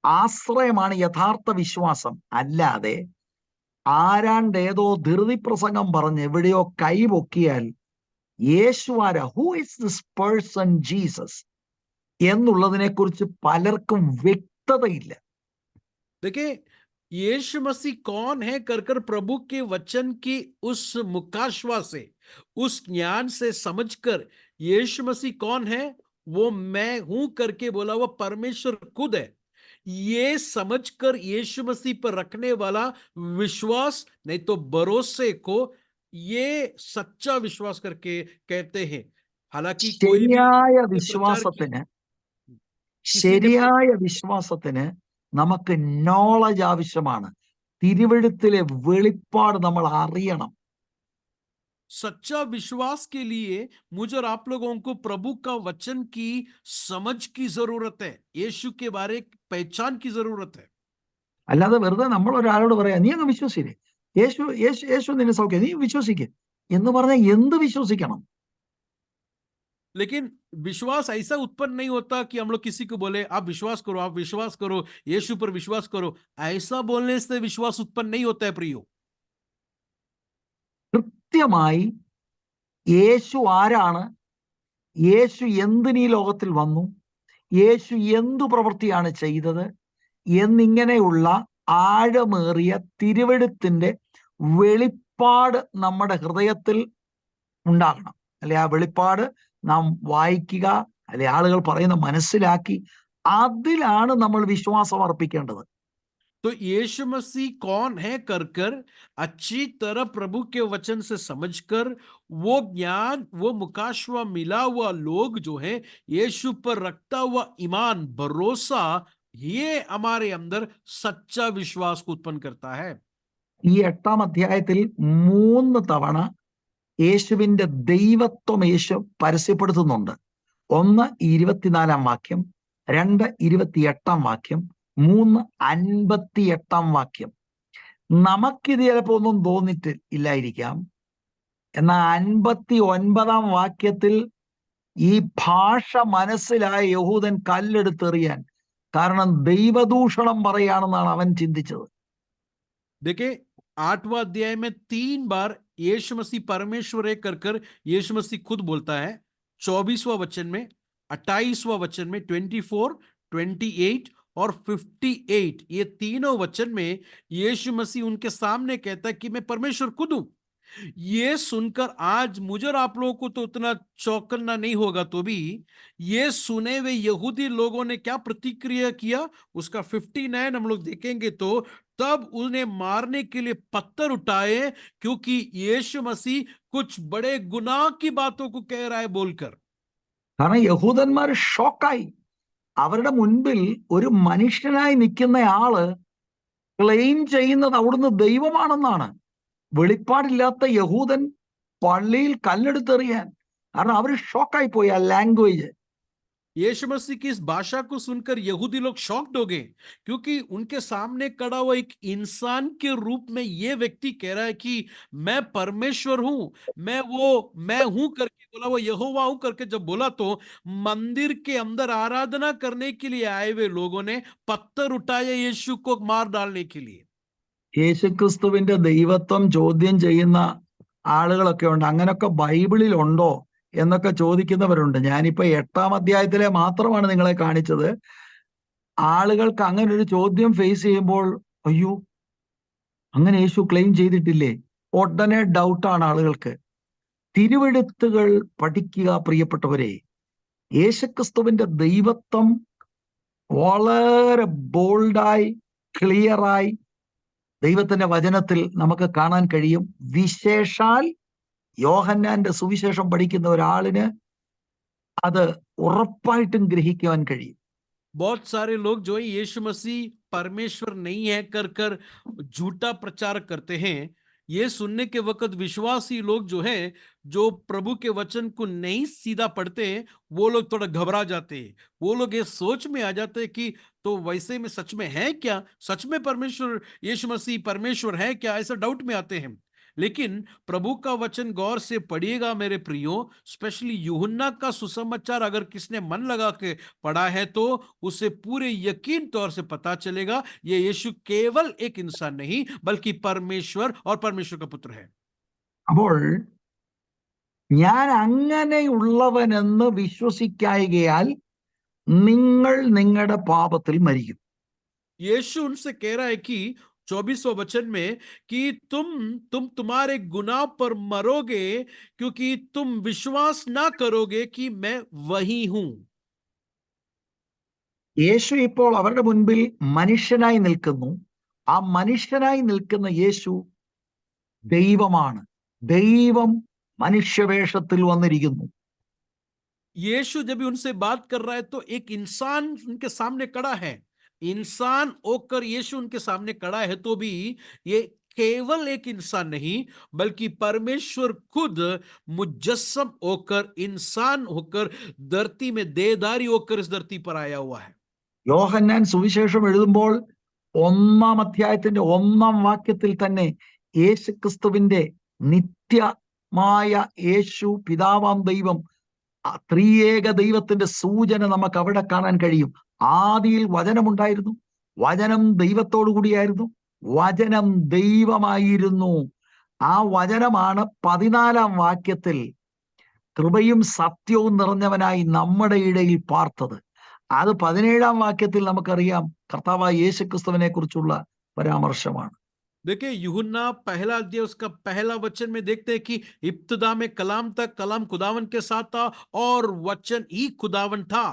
ആശ്രയമാണ് യഥാർത്ഥ വിശ്വാസം. അല്ലാതെ ആരാണ്ട് ഏതോ ധൃതി പ്രസംഗം പറഞ്ഞ് എവിടെയോ കൈപൊക്കിയാൽ യേശു ആരാ? Who is this person Jesus? എന്നുള്ളതിനെക്കുറിച്ച് പലർക്കും വ്യക്തതയില്ല. देखिए, यीशु मसीह कौन है कर कर प्रभु के वचन की उस मुकाशवा से, उस ज्ञान से समझकर यीशु मसीह कौन है, वो मैं हूं करके बोला, वो परमेश्वर खुद है, ये समझकर यीशु मसीह पर रखने वाला विश्वास नहीं तो भरोसे को ये सच्चा विश्वास करके कहते हैं। हालांकि कोई भी ശരിയായ प्रचार की വിശ്വാസത്തിന് किसी ने ശരിയായ വിശ്വാസത്തിന് നമുക്ക് നോളജ് ആവശ്യമാണ്. തിരുവെഴുത്തിലെ വെളിപ്പാട് നമ്മൾ അറിയണം. सच्चा विश्वास के लिए मुझे और आप लोगों को प्रभु का वचन की समझ की जरूरत है, यीशु के बारे पहचान की जरूरत है। അല്ലാതെ വെറുതെ നമ്മൾ ഒരാളോട് പറയാ നീ അങ്ങ് വിശ്വസിക്കേ, യേശു യേശു യേശു നിന്നെ സൗഖ്യം, നീ വിശ്വസിക്കേ എന്ന് പറഞ്ഞാൽ എന്ത് വിശ്വസിക്കണം? लेकिन विश्वास ऐसा उत्पन्न नहीं होता कि हम लोग किसी को बोले आप विश्वास करो, आप विश्वास करो, यीशु पर विश्वास करो। ऐसा बोलने से विश्वास उत्पन्न नहीं होता है प्रियो। കൃത്യമായി യേശു ആരാണ്, യേശു എന്തിനീ ലോകത്തിൽ വന്നു, യേശു എന്തു പ്രവൃത്തിയാണ് ചെയ്തത് എന്നിങ്ങനെയുള്ള ആഴമേറിയ തിരുവെഴുത്തിന്റെ വെളിപ്പാട് നമ്മുടെ ഹൃദയത്തിൽ ഉണ്ടാകണം. അല്ലെ ആ വെളിപ്പാട് നാം വായിക്കുക, അല്ലെ ആളുകൾ പറയുന്ന മനസ്സിലാക്കി അതിലാണ് നമ്മൾ വിശ്വാസം അർപ്പിക്കേണ്ടത്. तो यीशु मसीह कौन है कर कर अच्छी तरह प्रभु के वचन से समझकर वो ज्ञान, वो मुकाशवा मिला हुआ लोग जो है यीशु पर रखता हुआ ईमान, भरोसा, ये हमारे अंदर सच्चा विश्वास को उत्पन्न करता है। ഈ 8-ാം അധ്യായത്തിൽ 3 തവണ യേശുവിന്റെ ദൈവത്വം യേശു പരസ്യപ്പെടുത്തുന്നുണ്ട്. 1 24-ാം വാക്യം, 2 28-ാം വാക്യം, 3 58-ാം വാക്യം. നമുക്കിത് ചിലപ്പോ ഒന്നും തോന്നിയിട്ടില്ലായിരിക്കാം. എന്നാൽ 59-ാം വാക്യത്തിൽ ഈ ഭാഷ മനസ്സിലായ യഹൂദൻ കല്ലെടുത്തെറിയാൻ, കാരണം ദൈവദൂഷണം പറയാണെന്നാണ് അവൻ ചിന്തിച്ചത്. देखिए 8वां अध्याय में 3 बार यीशु मसीह परमेश्वर है कर कर यीशु मसीह खुद बोलता है। 24वां वचन में, 28वां वचन में, 24, 28 और 58, ये तीनों वचन में यीशु मसीह उनके सामने कहता है कि मैं परमेश्वर खुद हूं। ये सुनकर आज मुझे और आप लोगों को तो उतना चौंकना नहीं होगा, तो भी ये सुने हुए यहूदी लोगों ने क्या प्रतिक्रिया किया उसका 59 हम लोग देखेंगे तो तब उन्हें मारने के लिए पत्थर उठाए, क्योंकि यीशु मसीह कुछ बड़े गुनाह की बातों को कह रहा है बोलकर। കാരണം യഹൂദന്മാർ ഷോക്കായി. അവരുടെ മുൻപിൽ ഒരു മനുഷ്യനായി നിൽക്കുന്ന ആള് ക്ലെയിം ചെയ്യുന്നത് അവിടുന്ന് ദൈവമാണെന്നാണ്. വെളിപ്പാടില്ലാത്ത യഹൂദൻ പള്ളിയിൽ കല്ലെടുത്തെറിയാൻ, കാരണം അവർ ഷോക്കായി പോയി ആ ലാംഗ്വേജ്. यीशु मसीह की इस भाषा को सुनकर यहूदी लोग शॉक्ड हो गए, क्योंकि उनके सामने खड़ा हुआ एक इंसान के रूप में यह व्यक्ति कह रहा है कि मैं परमेश्वर हूं, मैं हूं करके बोला, वो यहोवा हूं करके जब बोला तो मंदिर के अंदर आराधना करने के लिए आए हुए लोगों ने पत्थर उठाया यीशु को मार डालने के लिए। യേശുക്രിസ്തുവിന്റെ ദൈവത്വം ചോദ്യം ചെയ്യുന്ന ആളുകളൊക്കെ ഉണ്ട്. അങ്ങനൊക്കെ ബൈബിളിൽ ഉണ്ടോ എന്നൊക്കെ ചോദിക്കുന്നവരുണ്ട്. ഞാനിപ്പോ 8-ാം അധ്യായത്തിലെ മാത്രമാണ് നിങ്ങളെ കാണിച്ചത്. ആളുകൾക്ക് അങ്ങനെ ഒരു ചോദ്യം ഫേസ് ചെയ്യുമ്പോൾ അയ്യോ അങ്ങനെ യേശു ക്ലെയിം ചെയ്തിട്ടില്ലേ, ഉടനെ ഡൗട്ടാണ് ആളുകൾക്ക്. തിരുവെഴുത്തുകൾ പഠിക്കുക പ്രിയപ്പെട്ടവരെ. യേശുക്രിസ്തുവിന്റെ ദൈവത്വം വളരെ ബോൾഡായി ക്ലിയറായി ദൈവത്തിന്റെ വചനത്തിൽ നമുക്ക് കാണാൻ കഴിയും. വിശേഷാൽ യോഹന്നാന്റെ സുവിശേഷം പഠിക്കുന്ന ഒരാളിന് അത് ഉറപ്പായിട്ടും ഗ്രഹിക്കുവാൻ കഴിയും. बहुत सारे लोग जो है यीशु मसीह परमेश्वर नहीं है कर कर झूठा प्रचार करते हैं। ये सुनने के वक्त विश्वासी लोग जो है, जो प्रभु के वचन को नहीं सीधा पढ़ते हैं, वो लोग थोड़ा घबरा जाते हैं। वो लोग ये सोच में आ जाते हैं कि तो वैसे में सच में है क्या, सच में परमेश्वर यीशु मसीह परमेश्वर है क्या, ऐसा डाउट में आते हैं। लेकिन प्रभु का वचन गौर से पढ़िएगा मेरे प्रियो, स्पेशली यूहन्ना का सुसमाचार अगर किसने मन लगा के पढ़ा है तो उसे पूरे यकीन तौर से पता चलेगा ये यीशु केवल एक इंसान नहीं बल्कि परमेश्वर और परमेश्वर का पुत्र है। അപ്പോൾ ഞാൻ അങ്ങനെയുള്ളവനെന്ന് വിശ്വസിക്കായികയാൽ നിങ്ങൾ നിങ്ങളുടെ പാപത്തിൽ മരിക്കും. यीशु उनसे कह रहा है कि 24वें वचन में कि तुम्हारे गुनाह पर मरोगे क्योंकि तुम विश्वास ना करोगे कि मैं वही हूं. യേശു ഇപ്പോൾ അവരുടെ മുൻപിൽ മനുഷ്യനായി നിൽക്കുന്നു. ആ മനുഷ്യനായി നിൽക്കുന്ന യേശു ദൈവമാണ്. ദൈവം മനുഷ്യവേഷത്തിൽ വന്നിരിക്കുന്നു. यीशु जब भी उनसे बात कर रहा है तो एक इंसान उनके सामने खड़ा है. इंसान होकर यीशु उनके सामने खड़ा है तो भी ये केवल एक इंसान नहीं बल्कि परमेश्वर खुद मुजस्सम होकर इंसान होकर धरती में देहधारी होकर इस धरती पर आया हुआ है. യോഹന്നാൻ സുവിശേഷം എഴുതുമ്പോൾ 1-ാം അധ്യായത്തിന്റെ 1-ാം വാക്യത്തിൽ തന്നെ യേശുക്രിസ്തുവിന്റെ നിത്യമായ യേശു പിതാവാം ദൈവം, ത്രിയേക ദൈവത്തിന്റെ സൂചന നമുക്ക് അവിടെ കാണാൻ കഴിയും. ആദിയിൽ വചനമുണ്ടായിരുന്നു, വചനം ദൈവത്തോടു കൂടിയായിരുന്നു, വചനം ദൈവമായിരുന്നു. ആ വചനമാണ് 14-ാം വാക്യത്തിൽ കൃപയും സത്യവും നിറഞ്ഞവനായി നമ്മുടെ ഇടയിൽ പാർത്തത്. അത് 17-ാം വാക്യത്തിൽ നമുക്കറിയാം കർത്താവായ യേശുക്രിസ്തുവിനെ കുറിച്ചുള്ള പരാമർശമാണ്. देखिए यूहन्ना पहला अध्याय उसका पहला वचन में देखते हैं कि इब्तिदा में कलाम था, कलाम खुदावन के साथ था और वचन ही खुदावन था.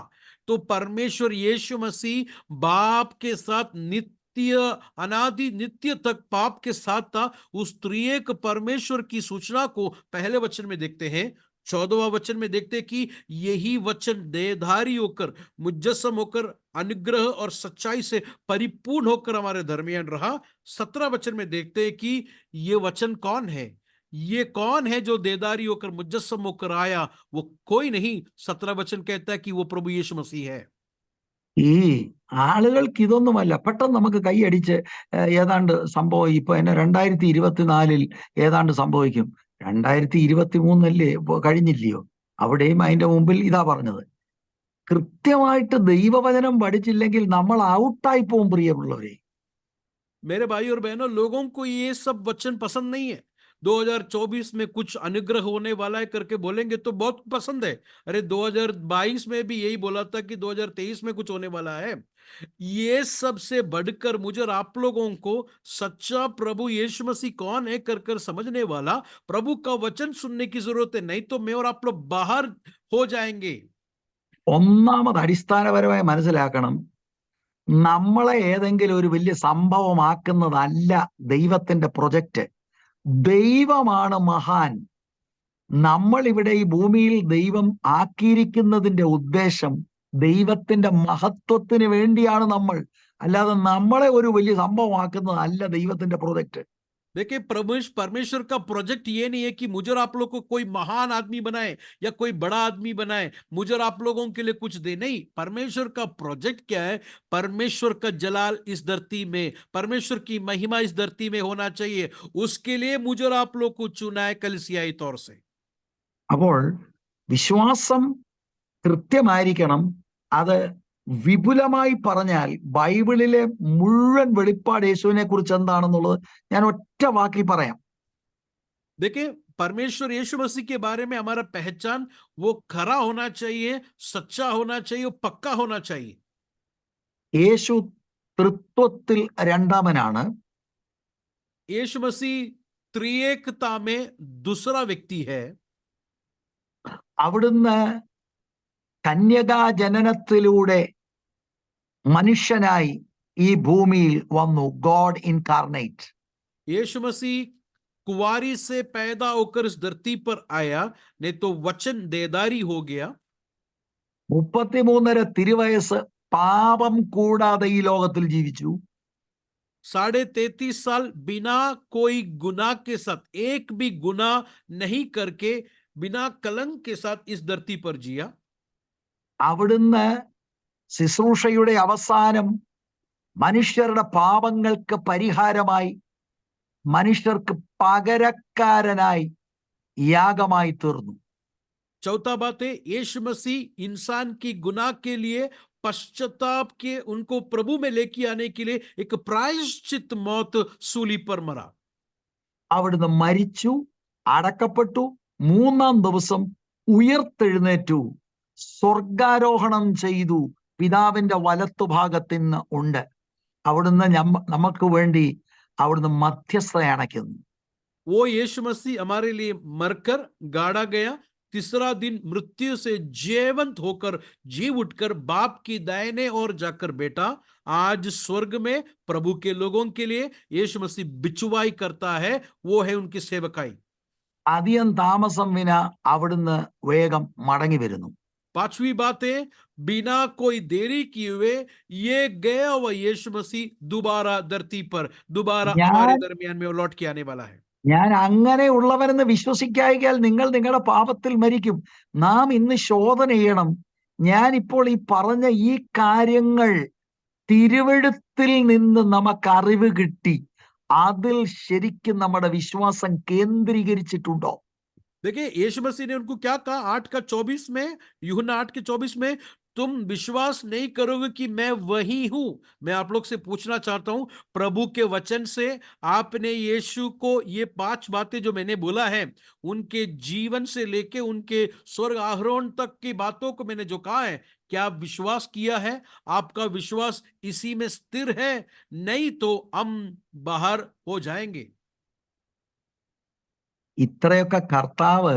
तो परमेश्वर यीशु मसीह बाप के साथ नित्य अनादि नित्य तक बाप के साथ था. उस त्रिएक परमेश्वर की सूचना को पहले वचन में देखते हैं. 14वां वचन में देखते हैं कि यही वचन देहधारी होकर मुजस्सम होकर अनुग्रह और सच्चाई से परिपूर्ण होकर हमारे दरमियान रहा. 17 वचन में देखते हैं कि ये वचन कौन है, ये कौन है जो देहधारी होकर मुजस्सम होकर आया. वो कोई नहीं. 17 वचन कहता है कि वो प्रभु यीशु मसीह है. ഈ ആളുകൾക്ക് ഇതൊന്നുമല്ല. പെട്ടെന്ന് നമുക്ക് കൈയടിച്ച് ഏതാണ്ട് സംഭവം ഇപ്പൊ എന്നെ 2024 ഏതാണ്ട് സംഭവിക്കും. 2023 കഴിഞ്ഞില്ലയോ? അവിടെയും അതിന്റെ മുമ്പിൽ ഇതാ പറഞ്ഞത്. കൃത്യമായിട്ട് ദൈവവചനം പഠിച്ചില്ലെങ്കിൽ നമ്മൾ ഔട്ടായി പോകും പ്രിയമുള്ളവരെ. मेरे भाई और बहनों, लोगों को ये सब वचन पसंद नहीं है. 2024 में कुछ अनुग्रह होने वाला है करके बोलेंगे तो बहुत पसंद है. अरे 2022 में भी यही बोला था कि 2023 में कुछ होने वाला है. ये सबसे बढ़कर मुझे और आप लोगों को सच्चा प्रभु यीशु मसीह कौन है कर समझने वाला प्रभु का वचन सुनने की जरूरत है. नहीं तो मैं और आप लोग बाहर हो जाएंगे. ഒന്നാമത് അടിസ്ഥാനപരമായി മനസ്സിലാക്കണം, നമ്മളെ ഏതെങ്കിലും ഒരു വലിയ സംഭവമാക്കുന്നതല്ല ദൈവത്തിന്റെ പ്രൊജക്റ്റ്. ദൈവമാണ് മഹാൻ. നമ്മൾ ഇവിടെ ഈ ഭൂമിയിൽ ദൈവം ആക്കിയിരിക്കുന്നതിന്റെ ഉദ്ദേശം ദൈവത്തിന്റെ മഹത്വത്തിന് വേണ്ടിയാണ് നമ്മൾ. അല്ലാതെ നമ്മളെ ഒരു വലിയ സംഭവമാക്കുന്നതല്ല ദൈവത്തിന്റെ പ്രൊജക്റ്റ്. देखिए परमेश्वर का प्रोजेक्ट ये नहीं है कि मुझे और आप लोग को कोई महान आदमी बनाए या कोई बड़ा आदमी बनाए, मुझे और आप लोगों के लिए कुछ दे. नहीं, परमेश्वर का प्रोजेक्ट क्या है? परमेश्वर का जलाल इस धरती में, परमेश्वर की महिमा इस धरती में होना चाहिए. उसके लिए मुझे और आप लोग को चुना है कलीसियाई तौर से. അപ്പോൾ വിശ്വാസം കൃത്യമായിരിക്കണം. അത് വിപുലമായി പറഞ്ഞാൽ ബൈബിളിലെ മുഴുവൻ വെളിപ്പാട് യേശുവിനെ കുറിച്ച് എന്താണെന്നുള്ളത് ഞാൻ ഒറ്റ വാക്കിൽ പറയാം. देखिए परमेश्वर यीशु मसीह के बारे में हमारा पहचान वो खरा होना चाहिए, सच्चा होना चाहिए, पक्का होना चाहिए. യേശു തൃത്വത്തിൽ രണ്ടാമനാണ്. यीशु मसीह त्रिएकता में दूसरा व्यक्ति है. അവിടുന്ന് കന്യകാ ജനനത്തിലൂടെ മനുഷ്യനായി ഈ ഭൂമിയിൽ വന്നു. God incarnate. यीशु मसीह कुंवारी से पैदा होकर इस धरती पर आया, नहीं तो वचन देदारी हो गया. 33.5 തിരുവയസ്സ് പാപം കൂടാതെ ഈ ലോകത്തിൽ ജീവിച്ചു. 33.5 साल बिना कोई गुनाह के साथ, एक भी गुनाह नहीं करके बिना कलंक के साथ इस धरती पर जिया. അവിടുന്ന് ശുശ്രൂഷയുടെ അവസാനം മനുഷ്യരുടെ പാപങ്ങൾക്ക് പരിഹാരമായി, മനുഷ്യർക്ക് പകരക്കാരനായി യാഗമായി തീർന്നു. चौथा बात है, यीशु मसीह इंसान की गुनाह के लिए पश्चाताप के उनको प्रभु में लेके आने के लिए एक प्रायश्चित मौत सूली पर मरा. അവിടുന്ന് മരിച്ചു, അടക്കപ്പെട്ടു, 3-ാം ദിവസം ഉയർത്തെഴുന്നേറ്റു, സ്വർഗാരോഹണം ചെയ്തു, പിതാവിന്റെ വലത്തുഭാഗത്തിന് ഉണ്ട്. അവിടുന്ന് നമുക്ക് വേണ്ടി അവിടുന്ന് മധ്യസ്ഥ അണയ്ക്കുന്നു. वो यीशु मसीह हमारे लिए मरकर गाड़ा गया, तीसरा दिन मृत्यु से जीवंत होकर जी उठकर बाप की दाहिने ओर जाकर बैठा। आज स्वर्ग में प्रभु के लोगों के लिए यीशु मसीह बिचुवाई करता है, वो है उनकी सेवकाई। അധികം താമസം വിന അവിടുന്ന് വേഗം മടങ്ങി വരുന്നു. पांचवी बात है, बिना कोई देरी किए हुए ये गया हुआ यीशु मसीह दोबारा धरती पर दोबारा हमारे दरमियान में लौट के आने वाला है। ഞാൻ അങ്ങനെയുള്ളവരെന്ന് വിശ്വസിക്കായികയാൽ നിങ്ങൾ നിങ്ങളുടെ പാപത്തിൽ മരിക്കും. നാം ഇന്ന് ശോധന ചെയ്യണം. ഞാൻ ഇപ്പോൾ ഈ പറഞ്ഞ ഈ കാര്യങ്ങൾ തിരുവെഴുത്തിൽ നിന്ന് നമുക്ക് അറിവ് കിട്ടി, അതിൽ ശരിക്കും നമ്മുടെ വിശ്വാസം കേന്ദ്രീകരിച്ചിട്ടുണ്ടോ? देखिए यीशु मसीह ने उनको क्या कहा 8:24 में, यूहन्ना 8:24 में, तुम विश्वास नहीं करोगे कि मैं वही हूं। मैं आप लोग से पूछना चाहता हूं, प्रभु के वचन से आपने यीशु को ये 5 बातें जो मैंने बोला है, उनके जीवन से लेके उनके स्वर्ग आरोहण तक की बातों को मैंने जो कहा है, क्या आप विश्वास किया है? आपका विश्वास इसी में स्थिर है? नहीं तो हम बाहर हो जाएंगे। ഇത്രയൊക്കെ കർത്താവ്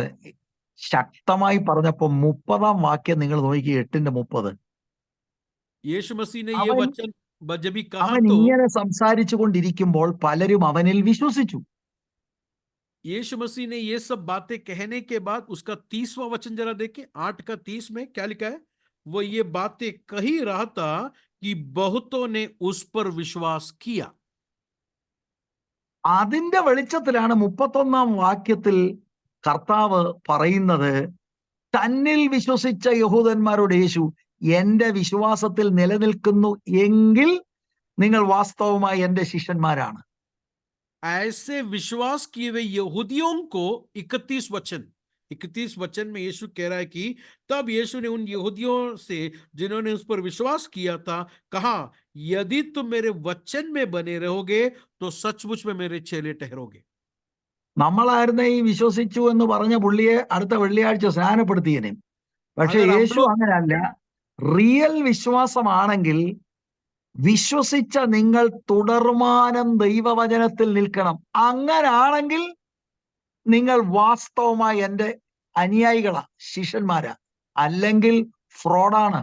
ശക്തമായി പറഞ്ഞപ്പോ 30-ാം വാക്യം നിങ്ങൾ നോക്കി, 8:30. यीशु मसीह ने ये അവൻ वचन जब भी कहा അവൻ तो ഇങ്ങനെ സംസാരിച്ചു കൊണ്ടിരിക്കുമ്പോൾ പലരും അവനിൽ വിശ്വസിച്ചു. यीशु मसीह ने ये सब बातें कहने के बाद उसका 30वां वचन जरा देखें, 8:30 में क्या लिखा है? वो ये बातें कह ही रहा था कि बहुतों ने उस पर विश्वास किया। അതിന്റെ വെളിച്ചത്തിലാണ് 31-ാം വാക്യത്തിൽ കർത്താവ് പറയുന്നത്, തന്നിൽ വിശ്വസിച്ച യഹൂദന്മാരോട് യേശു, എന്റെ വിശ്വാസത്തിൽ നിലനിൽക്കുന്നു എങ്കിൽ നിങ്ങൾ വാസ്തവമായി എന്റെ ശിഷ്യന്മാരാണ്. ऐसे विश्वास किए हुए यहूदियों को 31 वचन में यीशु कह रहा है कि तब यीशु ने उन यहूदियों से जिन्होंने उस पर विश्वास किया था कहा, यदि तुम मेरे वचन में बने रहोगे तो सचमुच में मेरे चेले ठहरोगे। നമ്മളായിരുന്ന ഈ വിശ്വസിച്ചു എന്ന് പറഞ്ഞ പുള്ളിയെ അടുത്ത വെള്ളിയാഴ്ച സ്നാനപ്പെടുത്തിയതിനും. പക്ഷെ अगर हम യേശു लोग അങ്ങനല്ല. റിയൽ വിശ്വാസമാണെങ്കിൽ വിശ്വസിച്ച നിങ്ങൾ തുടർമാനം ദൈവവചനത്തിൽ നിൽക്കണം. അങ്ങനാണെങ്കിൽ നിങ്ങൾ വാസ്തവമായി എന്റെ അനുയായികളാ, ശിഷ്യന്മാരാ. അല്ലെങ്കിൽ ഫ്രോഡാണ്.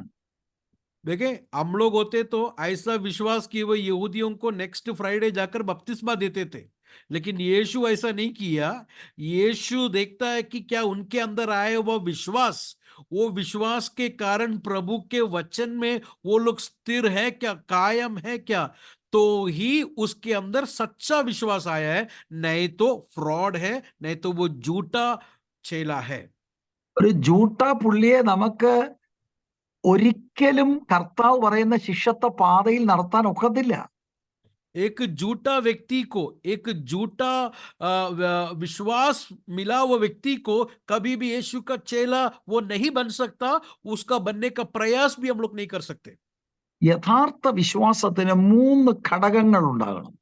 देखें, हम लोग होते तो ऐसा विश्वास किए वो यहूदियों को नेक्स्ट फ्राइडे जाकर बपतिस्मा देते थे, लेकिन यीशु ऐसा नहीं किया। यीशु देखता है कि क्या उनके अंदर आए वो विश्वास, वो विश्वास के कारण प्रभु के वचन में वो लोग स्थिर है क्या, कायम है क्या, तो ही उसके अंदर सच्चा विश्वास आया है, नहीं तो फ्रॉड है, नहीं तो वो झूठा चेला है। ഒരു ജൂട്ട പുള്ളിയെ നമുക്ക് ഒരിക്കലും കർത്താവ് പറയുന്ന ശിഷ്യത്വ പാതയിൽ നടത്താൻ ഒക്കത്തില്ല. एक झूठा व्यक्ति को, एक झूठा विश्वास मिला हुआ व्यक्ति को कभी भी यीशु का चेला वो नहीं बन सकता, उसका बनने का प्रयास भी हम लोग नहीं कर सकते। യഥാർത്ഥ വിശ്വാസത്തിന് 3 ഘടകങ്ങൾ ഉണ്ടാകണം.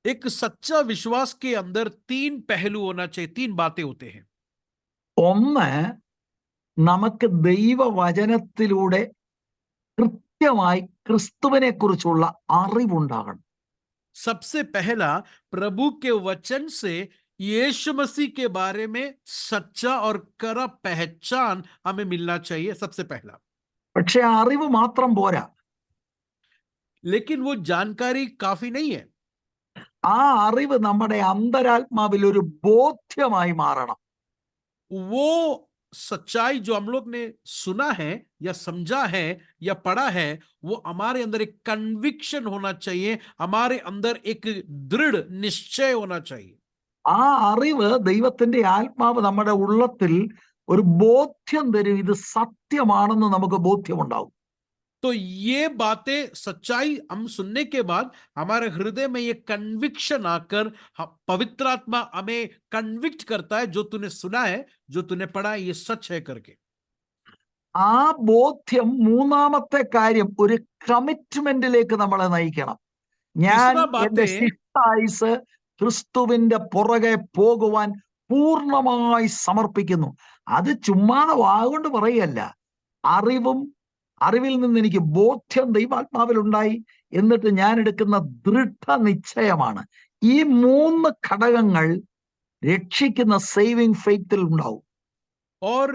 एक सच्चा विश्वास के अंदर 3 पहलू होना चाहिए, 3 बातें होते हैं। ഒന്ന്, നമുക്ക് ദൈവവചനത്തിലൂടെ കൃത്യമായി ക്രിസ്തുവിനെ കുറിച്ചുള്ള അറിവുണ്ടാകണം. सबसे पहला, प्रभु के वचन से यीशु मसीह के बारे में सच्चा और कड़ा पहचान हमें मिलना चाहिए, सबसे पहला। പക്ഷെ അറിവ് മാത്രം പോരാ. लेकिन वो जानकारी काफी नहीं है। ആ അറിവ് നമ്മുടെ അന്തരാത്മാവിൽ ഒരു ബോധ്യമായി മാറണം. वो सच्चाई जो हम लोग ने सुना है या समझा है या पढ़ा है, वो हमारे अंदर एक कन्विक्शन होना चाहिए, हमारे अंदर एक दृढ़ निश्चय होना चाहिए। ആ അറിവ് ദൈവത്തിന്റെ ആത്മാവ് നമ്മുടെ ഉള്ളത്തിൽ ഒരു ബോധ്യം തരും, ഇത് സത്യമാണെന്ന് നമുക്ക് ബോധ്യമുണ്ടാവും. तो ये बातें, सच्चाई हम सुनने के बाद हमारे हृदय में ये कन्विक्शन आकर पवित्र आत्मा हमें कन्विक्ट करता है, जो तूने सुना है, जो तूने पढ़ा है, ये सच है करके। ആ ബോധ്യം മൂന്നാമത്തെ കാര്യം ഒരു കമ്മിറ്റ്മെന്റിലേക്ക് നമ്മളെ നയിക്കണം. ഞാൻ तीसरा बात എന്റെ है, ശിഷ്ടായുസ് ക്രിസ്തുവിന്റെ പുറകെ പോകുവാൻ പൂർണ്ണമായി സമർപ്പിക്കുന്നു. അത് ചുമ്മാതെ വാഗൊണ്ട് പറയല്ല. അറിവും അറിവിൽ നിന്ന് എനിക്ക് ബോധ്യം ദൈവാത്മാവിലുണ്ടായി, എന്നിട്ട് ഞാൻ എടുക്കുന്ന ദൃഢനിശ്ചയമാണ്. ഈ 3 ഘടകങ്ങൾ രക്ഷിക്കുന്ന സേവിങ് ഫെയ്ത്തിൽ ഉണ്ടാവും. और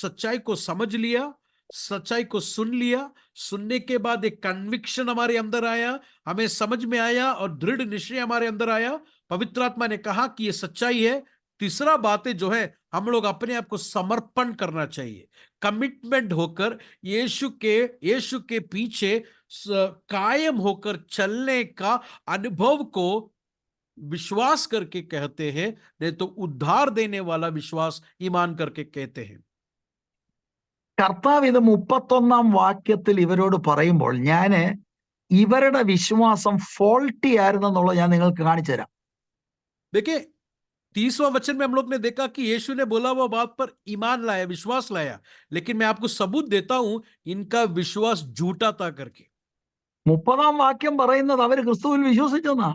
सच्चाई को समझ लिया, सच्चाई को सुन लिया, सुनने के बाद एक कन्विक्शन हमारे अंदर आया, हमें समझ में आया और दृढ़ निश्चय हमारे अंदर आया। पवित्र आत्मा ने कहा कि ये सच्चाई है। तीसरा बात जो है, हम लोग अपने आप को समर्पण करना चाहिए, कमिटमेंट होकर यीशु के पीछे कायम होकर चलने का अनुभव को विश्वास करके कहते हैं, नहीं तो उद्धार देने वाला विश्वास ईमान करके कहते हैं। കർത്താവ് ഇത് 31 വാക്യത്തിൽ ഇവരോട് പറയുമ്പോൾ ഞാന് ഇവരുടെ വിശ്വാസം ഫോൾട്ടി ആയിരുന്നെന്നുള്ളത് ഞാൻ നിങ്ങൾക്ക് കാണിച്ചു തരാം. देखिए 30वां वचन में हम लोग ने देखा कि यीशु ने बोला हुआ बात पर ईमान लाया, विश्वास लाया, लेकिन मैं आपको सबूत देता हूं इनका विश्वास झूठा था करके। 30 വാക്യം പറയുന്നത് അവർ ക്രിസ്തുവിൽ വിശ്വസിച്ചെന്നാ.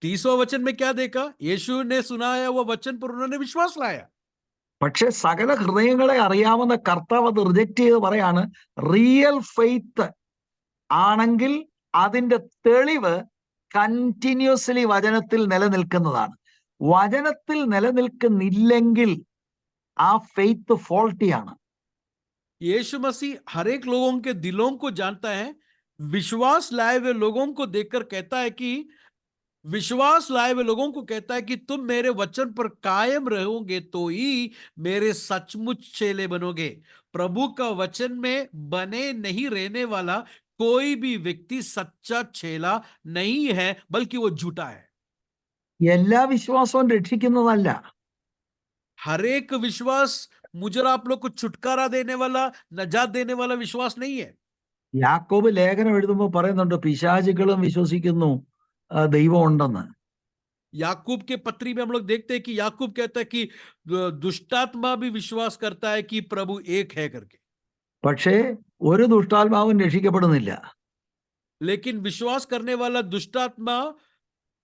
30वां वचन में क्या देखा? यीशु ने सुनाया हुआ वचन पर उन्होंने विश्वास लाया, പക്ഷെ സകല ഹൃദയങ്ങളെ അറിയാവുന്ന കർത്താവ് അത് റിജക്ട് ചെയ്ത് പറയാണ്, റിയൽ ഫെയ്ത്ത് ആണെങ്കിൽ അതിന്റെ തെളിവ് കണ്ടിന്യൂസ്ലി വചനത്തിൽ നിലനിൽക്കുന്നതാണ്. വചനത്തിൽ നിലനിൽക്കുന്നില്ലെങ്കിൽ ആ ഫെയ്ത്ത് ഫോൾട്ടിയാണ്. यीशु मसीह हर एक लोगों के दिलों को जानता है। विश्वास लाए हुए लोगों को देखकर कहता है कि विश्वास लाए हुए लोगों को कहता है कि तुम मेरे वचन पर कायम रहोगे तो ही मेरे सचमुच चेले बनोगे। प्रभु का वचन में बने नहीं रहने वाला कोई भी व्यक्ति सच्चा चेला नहीं है, बल्कि वो झूठा है। എല്ലാ വിശ്വാസവും രക്ഷിക്കുന്നതല്ല. हर एक विश्वास मुझे और आप लोग को छुटकारा देने वाला, नजात देने वाला विश्वास नहीं है। യാക്കോബ് ലേഖനം എഴുതുമ്പോൾ പറയുന്നുണ്ട് പിശാചുക്കളും വിശ്വസിക്കുന്നു ദൈവം ഉണ്ടെന്ന്. याकूब के पत्री में हम लोग देखते हैं कि याकूब कहता है कि दुष्टात्मा भी विश्वास करता है कि प्रभु एक है करके, പക്ഷേ ഒരു ദുഷ്ടാത്മാവും രക്ഷിക്കപ്പെടുന്നില്ല. लेकिन विश्वास करने वाला दुष्टात्मा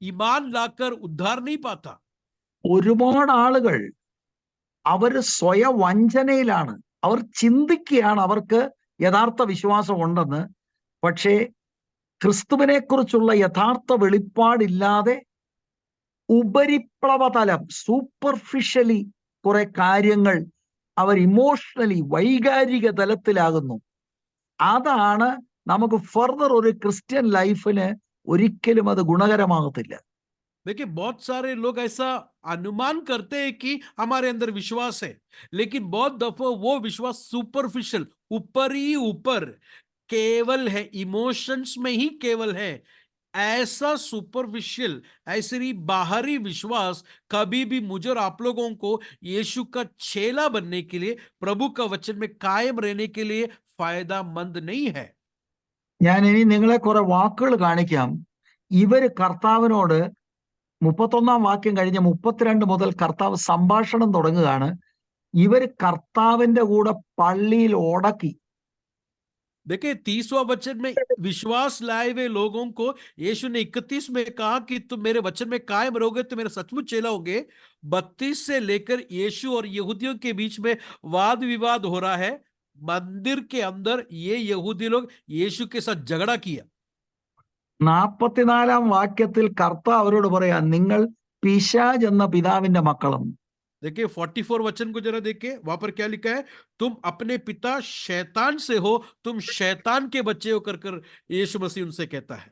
ईमान लाकर उद्धार नहीं पाता। ഒരുപാട് ആളുകൾ അവർ സ്വയവഞ്ചനയിലാണ്. അവർ ചിന്തിക്കുകയാണ് അവർക്ക് യഥാർത്ഥ വിശ്വാസം ഉണ്ടെന്ന്. പക്ഷേ ക്രിസ്തുവിനെ കുറിച്ചുള്ള യഥാർത്ഥ വെളിപ്പാടില്ലാതെ ഉപരിപ്ലവതലം സൂപ്പർഫിഷ്യലി കുറെ കാര്യങ്ങൾ അവർ ഇമോഷണലി വൈകാരിക തലത്തിലാകുന്നു. അതാണ് നമുക്ക് ഫർദർ ഒരു ക്രിസ്ത്യൻ ലൈഫിന് ഒരിക്കലും അത് ഗുണകരമാകത്തില്ല. देखिए बहुत सारे लोग ऐसा अनुमान करते हैं कि हमारे अंदर विश्वास है, लेकिन बहुत दफा वो विश्वास सुपरफिशियल, ऊपर ही ऊपर केवल है, इमोशंस में ही केवल है। ऐसा सुपरफिशियल, ऐसी बाहरी विश्वास कभी भी मुझे और आप लोगों को यीशु का चेला बनने के लिए, प्रभु का वचन में कायम रहने के लिए फायदामंद नहीं है। ഞാൻ ഇനി നിങ്ങളെ കുറെ വാക്കുകൾ കാണിക്കാം. ഇവര് കർത്താവിനോട് 31 വാക്യം കഴിഞ്ഞ് 32 മുതൽ കർത്താവ് സംഭാഷണം തുടങ്ങുകയാണ്. ഇവര് കർത്താവിന്റെ കൂടെ പള്ളിയിൽ ഉടക്കി. देखिए 30वां वचन में विश्वास लाए हुए लोगों को यीशु ने 31 में कहा कि तुम मेरे वचन में कायम रहोगे तो मेरे सचमुच चेला होगे। 32 से लेकर यीशु और यहूदियों के बीच में वाद विवाद हो रहा है। मंदिर के अंदर ये यहूदी लोग यीशु के साथ झगड़ा किया। 44 വാക്യത്തിൽ കർത്താവ് അവരോട് പറയാ, നിങ്ങൾ പിശാച് എന്ന പിതാവിന്റെ മക്കളെന്ന്. देखिए 44 वचन को जरा देखिए, वहां पर क्या लिखा है? तुम अपने पिता शैतान से हो, तुम शैतान के बच्चे हो कर कर यीशु मसीह उनसे कहता है।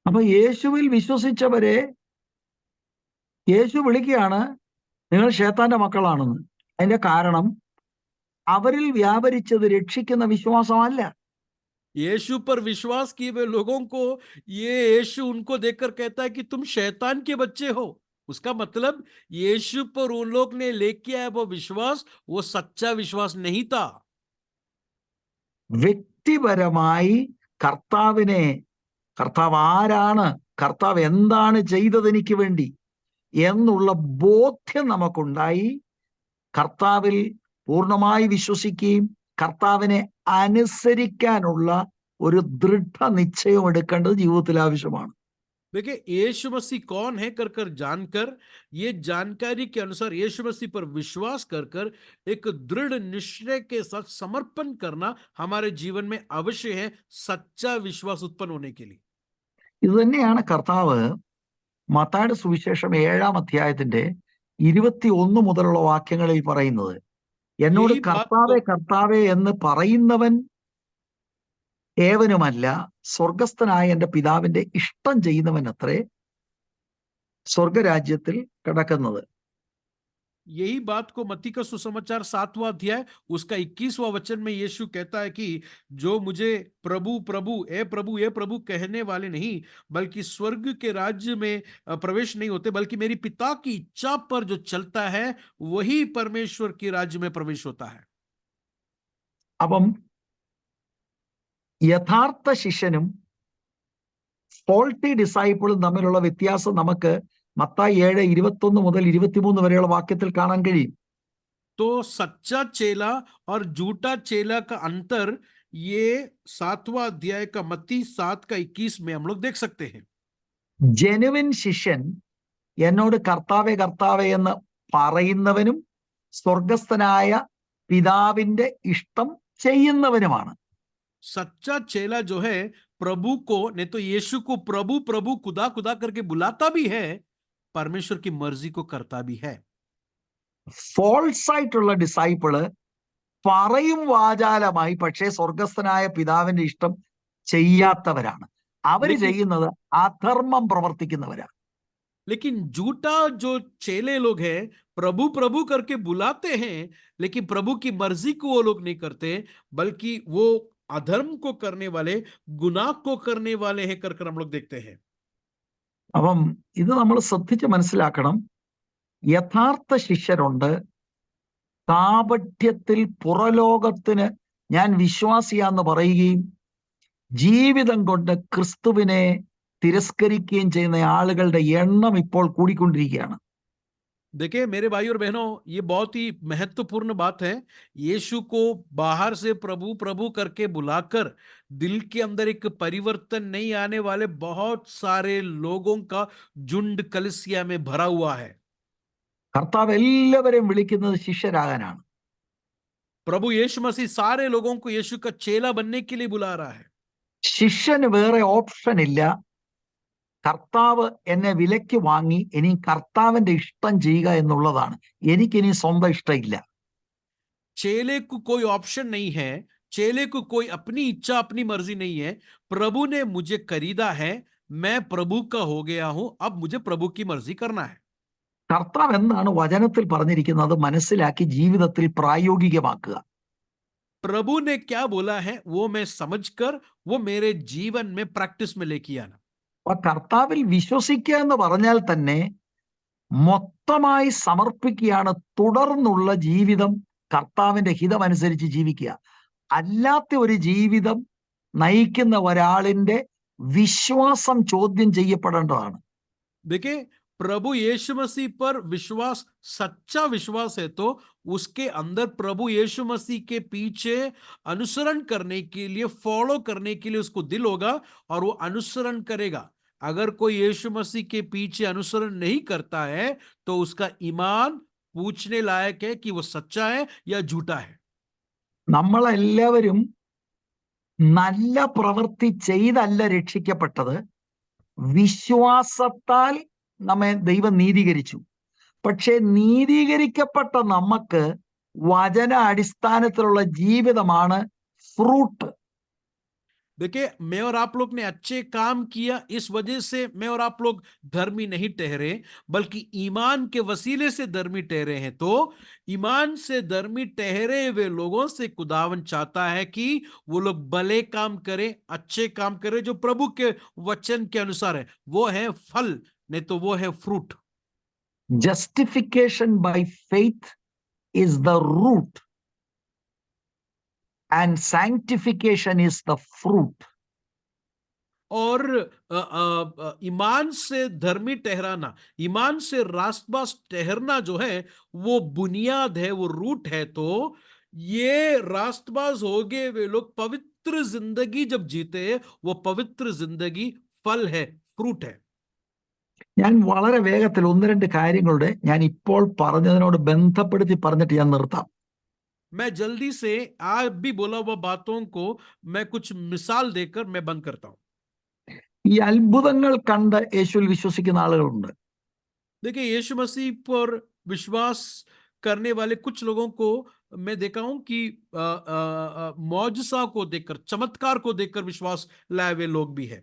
അപ്പൊ യേശുവിൽ വിശ്വസിച്ചവരെ യേശു വിളിക്കുകയാണ്, നിങ്ങൾ ശൈത്താന്റെ മക്കളാണെന്ന്. അതിന്റെ കാരണം അവരിൽ വ്യാപരിച്ചത് രക്ഷിക്കുന്ന വിശ്വാസമല്ല. यीशु पर विश्वास किए हुए लोगों को ये यीशु उनको देखकर कहता है कि तुम शैतान के बच्चे हो। उसका मतलब यीशु पर उन लोग ने लेके आया वो विश्वास, वो सच्चा विश्वास नहीं था। വ്യക്തിപരമായി കർത്താവിനെ, കർത്താവ് ആരാണ്, കർത്താവ് എന്താണ് ചെയ്തത് എനിക്ക് വേണ്ടി എന്നുള്ള ബോധ്യം നമുക്കുണ്ടായി കർത്താവിൽ പൂർണ്ണമായി വിശ്വസിക്കുകയും കർത്താവിനെ അനുസരിക്കാനുള്ള ഒരു ദൃഢനിശ്ചയം എടുക്കേണ്ടത് ജീവിതത്തിൽ ആവശ്യമാണ്. देखिए, यीशु मसीह कौन है कर कर जानकर, ये जानकारी के अनुसार यीशु मसीह पर विश्वास कर कर एक दृढ़ निश्चय के साथ समर्पण करना हमारे जीवन में अवश्य है, सच्चा विश्वास उत्पन्न होने के लिए। ഇത് തന്നെയാണ് കർത്താവ് മത്തായിയുടെ സുവിശേഷം 7-ാം അധ്യായത്തിന്റെ 21 മുതലുള്ള വാക്യങ്ങളിൽ പറയുന്നത്. എന്നോട് यही बात കർത്താവേ को കർത്താവേ എന്ന് പറയുന്നവൻ ഏവനുമല്ല, സ്വർഗസ്ഥനായ എന്റെ പിതാവിന്റെ ഇഷ്ടം ചെയ്യുന്നവൻ അത്രേ സ്വർഗരാജ്യത്തിൽ കിടക്കുന്നത്. यही बात को मत्ती का सुसमाचार 7वां अध्याय उसका 21वां वचन में यीशु कहता है कि जो मुझे प्रभु प्रभु ए प्रभु कहने वाले नहीं, बल्कि स्वर्ग के राज्य में प्रवेश नहीं होते, बल्कि मेरी पिता की इच्छा पर जो चलता है वही परमेश्वर के राज्य में प्रवेश होता है। അപ്പം യഥാർത്ഥ ശിഷ്യനും ഫോൾട്ടി ഡിസൈപ്പിളും തമ്മിലുള്ള വ്യത്യാസം നമുക്ക് മത്തായി 7:21 മുതൽ 23 വരെയുള്ള വാക്യത്തിൽ കാണാൻ കഴിയും. तो सच्चा चेला और झूठा चेला का अंतर ये 7वां अध्याय का मत्ती 7 का 21 में हम लोग देख सकते हैं। ജെനുവിൻ ശിഷ്യൻ എന്നോട് കർത്താവേ കർത്താവേ എന്ന് പറയുന്നവനും സ്വർഗസ്ഥനായ പിതാവിന്റെ ഇഷ്ടം ചെയ്യുന്നവനുമാണ്. सच्चा चेला जो है प्रभु को, नहीं तो यीशु को प्रभु प्रभु खुदा खुदा करके बुलाता भी है, परमेश्वर की मर्जी को करता भी है। ഫോൾസ് ആയിട്ടുള്ള ഡിസൈപ്പിള് പറയും വാചാലമായി, പക്ഷേ സ്വർഗസ്ഥനായ പിതാവിന്റെ ഇഷ്ടം ചെയ്യാത്തവരാണ്. അവര് लेकिन ചെയ്യുന്നത് അധർമ്മം പ്രവർത്തിക്കുന്നവരാണ്. लेकिन झूठा जो चेले लोग हैं प्रभु प्रभु करके बुलाते हैं, लेकिन प्रभु की मर्जी को वो लोग नहीं करते, बल्कि वो अधर्म को करने वाले, गुनाह को करने वाले हैं कर कर हम लोग देखते हैं। അപ്പം ഇത് നമ്മൾ ശ്രദ്ധിച്ച് മനസ്സിലാക്കണം. യഥാർത്ഥ ശിഷ്യരുണ്ട്. കാപട്യത്തിൽ പുറലോകത്തിന് ഞാൻ വിശ്വാസിയാന്ന് പറയുകയും ജീവിതം കൊണ്ട് ക്രിസ്തുവിനെ തിരസ്കരിക്കുകയും ചെയ്യുന്ന ആളുകളുടെ എണ്ണം ഇപ്പോൾ കൂടിക്കൊണ്ടിരിക്കുകയാണ്. देखिए मेरे भाई और बहनों, ये बहुत ही महत्वपूर्ण बात है। यीशु को बाहर से प्रभु प्रभु करके बुलाकर दिल के अंदर एक परिवर्तन नहीं आने वाले बहुत सारे लोगों का झुंड कलीसिया में भरा हुआ है। കർത്താവ് എല്ലാവരെയും വിളിക്കുന്നത് ശിഷ്യരാകാനാണ്. प्रभु यीशु मसीह सारे लोगों को यीशु का चेला बनने के लिए बुला रहा है। ശിഷ്യന് വേറെ ഓപ്ഷൻ ഇല്ല. കർത്താവ് എന്നെ വിലയ്ക്ക് വാങ്ങി, ഇനി കർത്താവിന്റെ ഇഷ്ടം ചെയ്യുക എന്നുള്ളതാണ്. എനിക്കിനി സ്വന്തം ഇഷ്ടമില്ല. चेले को कोई ऑप्शन नहीं है, चेले को कोई अपनी इच्छा अपनी मर्जी नहीं है। प्रभु ने मुझे खरीदा है, मैं प्रभु का हो गया हूं, अब मुझे प्रभु की मर्जी करना है। കർത്താവ് എന്താണ് വചനത്തിൽ പറഞ്ഞിരിക്കുന്നത് മനസ്സിലാക്കി ജീവിതത്തിൽ പ്രായോഗികമാക്കുക. प्रभु ने क्या बोला है वो मैं समझकर वो मेरे जीवन में प्रैक्टिस में लेके आना। അപ്പൊ കർത്താവിൽ വിശ്വസിക്കുക എന്ന് പറഞ്ഞാൽ തന്നെ മൊത്തമായി സമർപ്പിക്കുകയാണ്. തുടർന്നുള്ള ജീവിതം കർത്താവിന്റെ ഹിതമനുസരിച്ച് ജീവിക്കുക. അല്ലാത്ത ഒരു ജീവിതം നയിക്കുന്ന ഒരാളിന്റെ വിശ്വാസം ചോദ്യം ചെയ്യപ്പെടേണ്ടതാണ്. देखिए, प्रभु यीशु मसीह पर विश्वास सच्चा विश्वास है तो उसके अंदर प्रभु यीशु मसीह के पीछे अनुसरण करने के लिए, फॉलो करने के लिए उसको दिल होगा और वो अनुसरण करेगा। अगर कोई यीशु मसीह के पीछे अनुसरण नहीं करता है तो उसका ईमान पूछने लायक है कि वो सच्चा है या झूठा है। നമ്മളെല്ലാവരും നല്ല പ്രവൃത്തി ചെയ്തല്ല രക്ഷിക്കപ്പെട്ടത്, വിശ്വാസത്താൽ നമ്മെ ദൈവം നീതീകരിച്ചു. പക്ഷെ നീതീകരിക്കപ്പെട്ട നമുക്ക് വചന അടിസ്ഥാനത്തിലുള്ള ജീവിതമാണ് ഫ്രൂട്ട്. देखिए, मैं और आप लोग ने अच्छे काम किया, इस वजह से मैं और आप लोग धर्मी नहीं ठहरे, बल्कि ईमान के वसीले से धर्मी ठहरे हैं। तो ईमान से धर्मी ठहरे हुए लोगों से खुदावन चाहता है कि वो लोग भले काम करें, अच्छे काम करें जो प्रभु के वचन के अनुसार है। वो है फल, नहीं तो वो है fruit. Justification by faith is the root and sanctification is the fruit. और ईमान से धर्मी ठहराना, ईमान से रास्तबाज ठहरना जो है वो बुनियाद है, वो रूट है। तो ये रास्तबाज हो गए वे लोग पवित्र जिंदगी जब जीते, वो पवित्र जिंदगी फल है, फ्रूट है। ഞാൻ വളരെ വേഗത്തിൽ ഒന്ന് രണ്ട് കാര്യങ്ങളുടെ ഞാൻ ഇപ്പോൾ പറഞ്ഞതിനോട് ബന്ധപ്പെടുത്തി പറഞ്ഞിട്ട് ഞാൻ നിർത്താം. मैं जल्दी से आप भी बोला हुआ बातों को मैं कुछ मिसाल देकर मैं बंद करता हूं. ഈ അത്ഭുതങ്ങൾ കണ്ട് യേശുവിൽ വിശ്വസിക്കുന്ന ആളുകളുണ്ട്. देखिए यीशु मसीह पर विश्वास करने वाले कुछ लोगों को मैं देखा हूं कि मौजसा को देखकर, चमत्कार को देखकर विश्वास लाए हुए लोग भी हैं.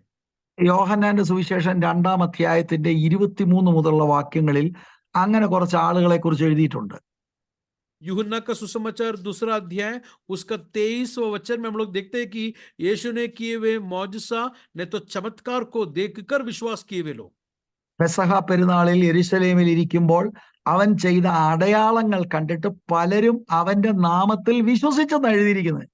യോഹന്നാന്റെ സുവിശേഷം 2-ാം അധ്യായത്തിന്റെ 23 മുതലുള്ള വാക്യങ്ങളിൽ അങ്ങനെ കുറച്ച് ആളുകളെ കുറിച്ച് എഴുതിയിട്ടുണ്ട്. यूहन्ना का सुसमाचार 2 अध्याय उसका 23वां वचन में हम लोग देखते हैं कि यीशु ने किए हुए मौजसा ने तो चमत्कार को देखकर विश्वास किए हुए लोग. പെസഹ പെരുന്നാളിൽ യെരുശലേമിൽ इरिക്കുമ്പോൾ അവൻ ചെയ്ത അടയാളങ്ങൾ കണ്ടിട്ട് പലരും അവന്റെ നാമത്തിൽ വിശ്വസിച്ചെന്ന് എഴുതിയിരിക്കുന്നത്.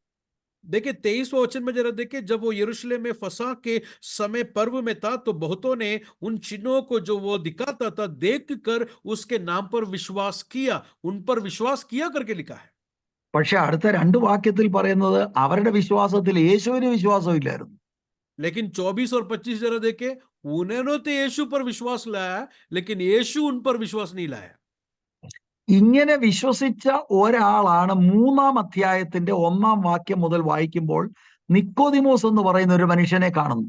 देखिए 23वां वचन में जरा देखिए, जब वो यरूशलेम में फसह के समय पर्व में था तो बहुतों ने उन चिन्हों को जो वो दिखाता था देखकर उसके नाम पर विश्वास किया, उन पर विश्वास किया करके लिखा है. പക്ഷെ അടുത്ത 2 വാക്യത്തിൽ പറയുന്നത് അവരുടെ വിശ്വാസത്തിൽ യേശുവിന് വിശ്വാസമില്ലായിരുന്നു. लेकिन 24 और 25 जरा देखे, उन्होंने तो यीशु पर विश्वास लाया लेकिन यीशु उन पर विश्वास नहीं लाया. ഇങ്ങനെ വിശ്വസിച്ച ഒരാളാണ് 3-ാം അധ്യായത്തിന്റെ 1-ാം വാക്യം മുതൽ വായിക്കുമ്പോൾ നിക്കോദിമോസ് എന്ന് പറയുന്ന ഒരു മനുഷ്യനെ കാണുന്നു.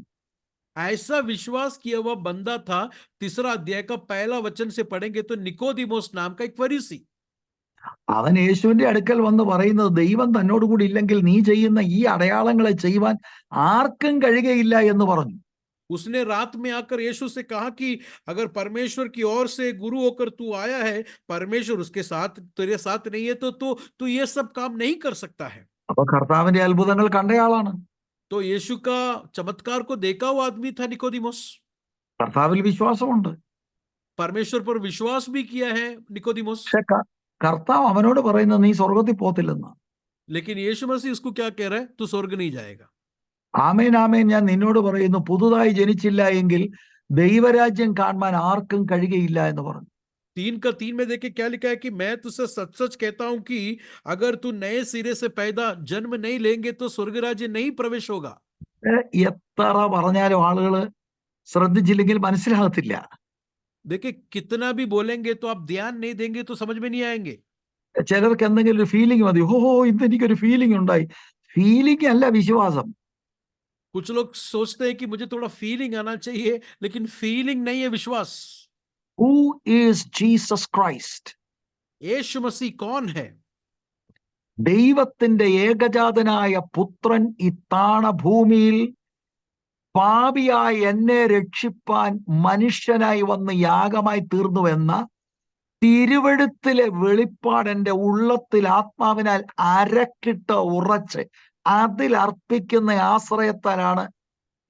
ऐसा विश्वास किया हुआ बंदा था. 3 अध्याय का पहला वचन से पढ़ेंगे तो निकोदिमोस नाम का एक फरीसी. അവൻ യേശുവിന്റെ അടുക്കൽ വന്ന് പറയുന്നത്, ദൈവം തന്നോട് കൂടി ഇല്ലെങ്കിൽ നീ ചെയ്യുന്ന ഈ അടയാളങ്ങളെ ചെയ്യുവാൻ ആർക്കും കഴിയുകയില്ല എന്ന് പറഞ്ഞു. उसने रात में आकर यीशु से कहा कि अगर परमेश्वर की ओर से गुरु होकर तू आया है, परमेश्वर उसके साथ तेरे साथ नहीं है तो तू ये सब काम नहीं कर सकता है. അപ്പൊ കർത്താവിന്റെ അത്ഭുതങ്ങൾ കണ്ടയാളാണ്. तो यीशु का चमत्कार को देखा हुआ आदमी था निकोदिमोस. കർത്താവിൽ വിശ്വാസമുണ്ട്. परमेश्वर पर विश्वास भी किया है निकोदिमोस. പക്ഷെ കർത്താവ് അവനോട് പറയുന്നത് നീ സ്വർഗത്തിൽ പോത്തില്ലെന്ന്. लेकिन यीशु मसीह उसको क्या कह रहा है, तू स्वर्ग नहीं जाएगा. ആമേൻ ആമേൻ ഞാൻ നിന്നോട് പറയുന്നു, പുതുതായി ജനിച്ചില്ല എങ്കിൽ ദൈവരാജ്യം കാണുവാൻ ആർക്കും കഴിയുകയില്ല എന്ന് പറഞ്ഞു. 3:3 में देखिए क्या लिखा है कि मैं तुझसे सच सच कहता हूं कि अगर तू नए सिरे से पैदा जन्म नहीं लेंगे तो स्वर्ग राज्य नहीं प्रवेश होगा. എത്ര പറഞ്ഞാലും ആളുകൾ ശ്രദ്ധിച്ചില്ലെങ്കിൽ മനസ്സിലാകത്തില്ല. देखिए कितना भी बोलेंगे तो आप ध्यान नहीं देंगे तो समझ में नहीं आएंगे. ചിലർക്ക് എന്തെങ്കിലും ഒരു ഫീലിംഗ് മതി. ഓഹോ ഇന്ന് എനിക്കൊരു ഫീലിംഗ് ഉണ്ടായി. ഫീലിംഗ് അല്ല വിശ്വാസം. कुछ लोग सोचते हैं कि मुझे थोड़ा फीलिंग आना चाहिए, लेकिन फीलिंग नहीं है विश्वास. Who is Jesus Christ? यीशु मसीह कौन है? ദൈവത്തിന്റെ ഏകജാതനായ പുത്രൻ ഈ താണഭൂമിയിൽ പാപിയായ എന്നെ രക്ഷിപ്പാൻ മനുഷ്യനായി വന്ന് യാഗമായി തീർന്നുവെന്ന തിരുവെഴുത്തിലെ വെളിപ്പാട് എന്റെ ഉള്ളത്തിൽ ആത്മാവിനാൽ അരക്കിട്ട് ഉറച്ച് അതിൽ അർപ്പിക്കുന്ന ആശ്രയത്താലാണ്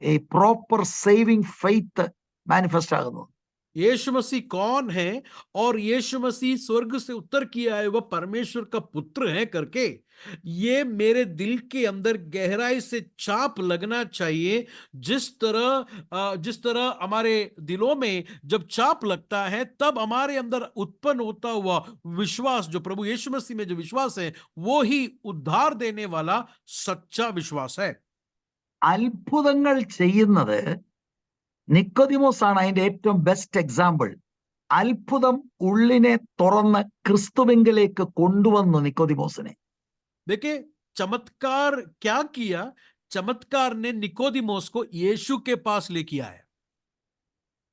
ഈ പ്രോപ്പർ സേവിങ് ഫെയ്ത്ത് മാനിഫെസ്റ്റ് ആകുന്നത്. यीशु मसीह कौन है और यीशु मसीह स्वर्ग से उतर के आए वह परमेश्वर का पुत्र है करके ये मेरे दिल के अंदर गहराई से छाप लगना चाहिए. जिस तरह हमारे दिलों में जब छाप लगता है तब हमारे अंदर उत्पन्न होता हुआ विश्वास, जो प्रभु यीशु मसीह में जो विश्वास है वो ही उद्धार देने वाला सच्चा विश्वास है. അത്ഭുതങ്ങൾ ചെയ്യുന്നത് നിക്കോദിമോസ് ആണ് അതിന്റെ ഏറ്റവും ബെസ്റ്റ് എക്സാമ്പിൾ. അത്ഭുതം ഉള്ളിനെ തുറന്ന് ക്രിസ്തുവിങ്കിലേക്ക് കൊണ്ടുവന്നു നിക്കോദിമോസിനെ. देखिए चमत्कार क्या किया, चमत्कार ने निकोदिमोस को यीशु के पास लेके आया.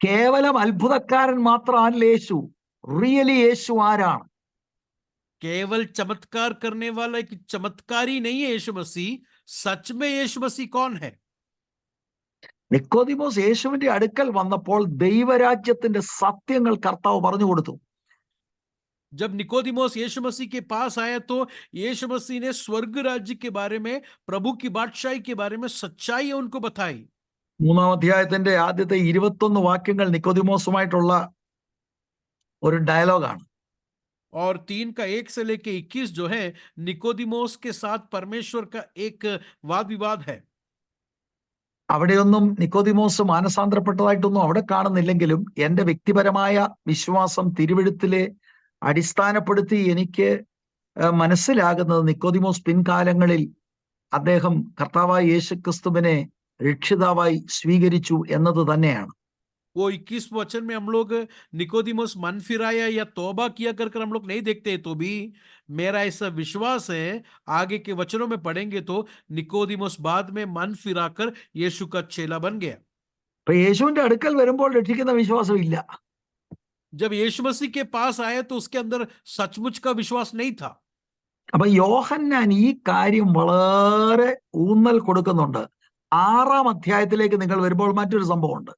കേവലം അത്ഭുതക്കാരൻ മാത്രമല്ല യേശു. റിയലി യേശു ആരാണ്? केवल चमत्कार करने वाला एक चमत्कारी नहीं है यीशु मसीह. सच में यीशु मसीह कौन है? നിക്കോദിമോസ് യേശുവിന്റെ അടുക്കൽ വന്നപ്പോൾ ദൈവരാജ്യത്തിന്റെ സത്യങ്ങൾ കർത്താവ് പറഞ്ഞു കൊടുത്തു. जब निकोदिमोस यीशु मसीह के पास आया तो यीशु मसीह ने स्वर्ग राज्य के बारे में, प्रभु की बादशाही के बारे में सच्चाई उनको बताई. 3-ാം അധ്യായത്തിന്റെ ആദ്യത്തെ 21 വാക്യങ്ങൾ നിക്കോദിമോസുമായിട്ടുള്ള ഒരു ഡയലോഗാണ്. और 3 का 1 से लेके 21 जो है निकोदिमोस के साथ परमेश्वर का एक वाद विवाद है. അവിടെയൊന്നും നിക്കോദിമോസ് മാനസാന്തരപ്പെട്ടതായിട്ടൊന്നും അവിടെ കാണുന്നില്ലെങ്കിലും എന്റെ വ്യക്തിപരമായ വിശ്വാസം തിരുവെഴുത്തിലെ അടിസ്ഥാനപ്പെടുത്തി എനിക്ക് മനസ്സിലാകുന്നത് നിക്കോദിമോസ് പിൻകാലങ്ങളിൽ അദ്ദേഹം കർത്താവായ യേശുക്രിസ്തുവിനെ രക്ഷിതാവായി സ്വീകരിച്ചു എന്നത് തന്നെയാണ്. वो 21 वचन में हम लोग निकोदिमस मन फिराया या तौबा किया कर कर हम लोग नहीं देखते, तो भी मेरा ऐसा विश्वास है, आगे के वचनों में पढ़ेंगे तो निकोदिमस बाद में मन फिराकर यीशु का चेला बन गया। അപ്പൊ യേശുവിന്റെ അടുക്കൽ വരുമ്പോൾ രക്ഷിക്കുന്ന വിശ്വാസം ഇല്ല. जब यीशु मसीह के पास आए तो उसके अंदर सचमुच का विश्वास नहीं था। അപ്പൊ യോഹന്നാൻ ഈ കാര്യം വളരെ ഊന്നൽ കൊടുക്കുന്നുണ്ട്. 6-ാം അധ്യായത്തിലേക്ക് നിങ്ങൾ വരുമ്പോൾ മറ്റൊരു സംഭവമുണ്ട്.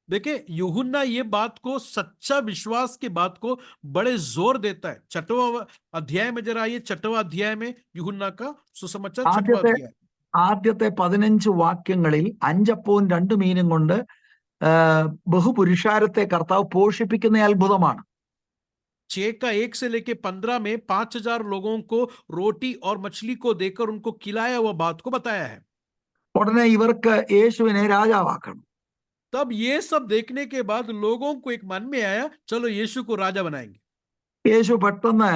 देखिए, यूहन्ना ये बात को, सच्चा विश्वास की बात को बड़े जोर देता है। 6वां अध्याय में जरा आइए, 6वां अध्याय में यूहन्ना का सुसमाचार 6वां ആദ്യത്തെ अध्याय। ആദ്യത്തെ 15 വാക്യങ്ങളിൽ 5 അപ്പവും 2 മീനും കൊണ്ട് ബഹുപുരുഷാരത്തെ കർത്താവ് പോഷിപ്പിക്കുന്ന അത്ഭുതമാണ്. 6 का 1 से लेके 15 में 5000 लोगों को रोटी और मछली को देकर उनको खिलाया हुआ बात को बताया है। ഉടനെ ഇവർക്ക് യേശുവിനെ രാജാവാക്കണം. तब ये सब देखने के बाद लोगों को एक मन में आया, चलो यीशु को राजा बनाएंगे। യേശു പെട്ടെന്ന്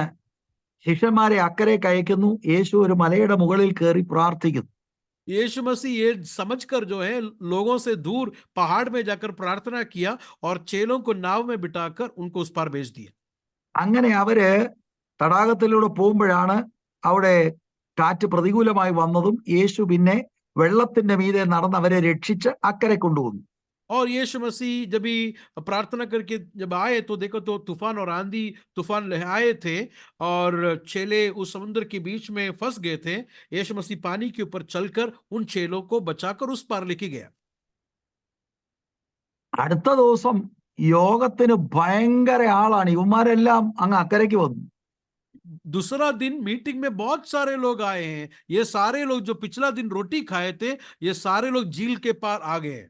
ശിഷ്യന്മാരെ അക്കരയ്ക്ക് അയക്കുന്നു. യേശു ഒരു മലയുടെ മുകളിൽ കയറി പ്രാർത്ഥിക്കുന്നു. यीशु मसीह ये समझकर जो है लोगों से दूर पहाड़ में जाकर प्रार्थना किया और चेलों को नाव में बिठाकर उनको उस पार भेज दिया। അങ്ങനെ അവര് തടാകത്തിലൂടെ പോകുമ്പോഴാണ് അവിടെ കാറ്റ് പ്രതികൂലമായി വന്നതും യേശു പിന്നെ വെള്ളത്തിന്റെ മീതെ നടന്ന് അവരെ രക്ഷിച്ച് അക്കരെ കൊണ്ടുവന്നു. और यीशु मसीह जब भी प्रार्थना करके जब आए तो देखो तो तूफान और आंधी तूफान आए थे और चेले उस समुद्र के बीच में फंस गए थे। यीशु मसीह पानी के ऊपर चलकर उन चेलों को बचाकर उस पार लेके गया। അടുത്ത ദിവസം യോഗത്തിന് ഭയങ്കര ആളാണ്. ഇവന്മാരെല്ലാം അങ്ങ് അക്കരയ്ക്ക് വന്നു. दूसरा दिन मीटिंग में बहुत सारे लोग आए हैं। ये सारे लोग जो पिछला दिन रोटी खाए थे, ये सारे लोग झील के पार आ गए।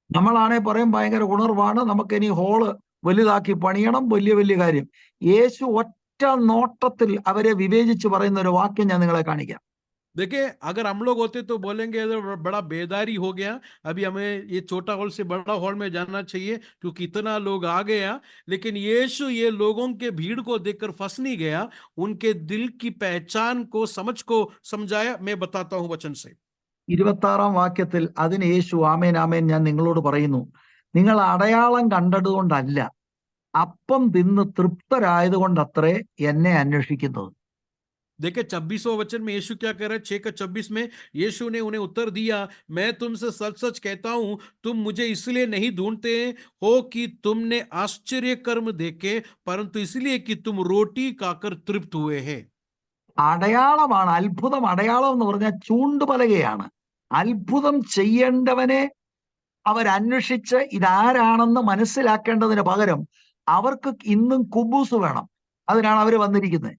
നമ്മളാണെ പറയും ഭയങ്കര ഉണർവാണ്, നമുക്ക് ഇനി ഹോള് വലുതാക്കി പണിയണം, വലിയ വലിയ കാര്യം. യേശു ഒറ്റ നോട്ടത്തിൽ അവരെ വിവേചിച്ച് പറയുന്ന ഒരു വാക്യം ഞാൻ നിങ്ങളെ കാണിക്കാം. देखिए, अगर हम लोग होते तो बोलेंगे बड़ा बेदारी हो गया, अभी हमें ये छोटा हॉल से बड़ा हॉल में जाना चाहिए क्योंकि इतना लोग आ गया। लेकिन यीशु ये लोगों के भीड़ को देखकर फंस नहीं गया, उनके दिल की पहचान को, समझ को समझाया। मैं बताता हूं वचन से 26-ാം വാക്യത്തിൽ അതിന് യേശു ആമേൻ ആമേൻ ഞാൻ നിങ്ങളോട് പറയുന്നു, നിങ്ങൾ അടയാളം കണ്ടതുകൊണ്ടല്ല, അപ്പം തിന്ന് തൃപ്തരായതുകൊണ്ടത്രേ എന്നെ അന്വേഷിക്കുന്നത്. देखिए 26वां वचन में यीशु क्या कह रहा है। 6 का 26 में यीशु ने उन्हें उत्तर दिया, मैं तुमसे सच सच कहता हूं, तुम मुझे इसलिए नहीं ढूंढते हो कि तुमने आश्चर्य कर्म देखे, परंतु इसलिए कि तुम रोटी खाकर तृप्त हुए हैं। അടയാളമാണ് അത്ഭുതം. അടയാളം എന്ന് പറഞ്ഞാൽ ചൂണ്ടുപലകയാണ്. അത്ഭുതം ചെയ്യേണ്ടവനെ അവരന്വേഷിച്ച് ഇതാരാണെന്ന് മനസ്സിലാക്കേണ്ടതിന് പകരം അവർക്ക് ഇന്നും കുബൂസ് വേണം. അതിനാണ് അവർ വന്നിരിക്കുന്നത്.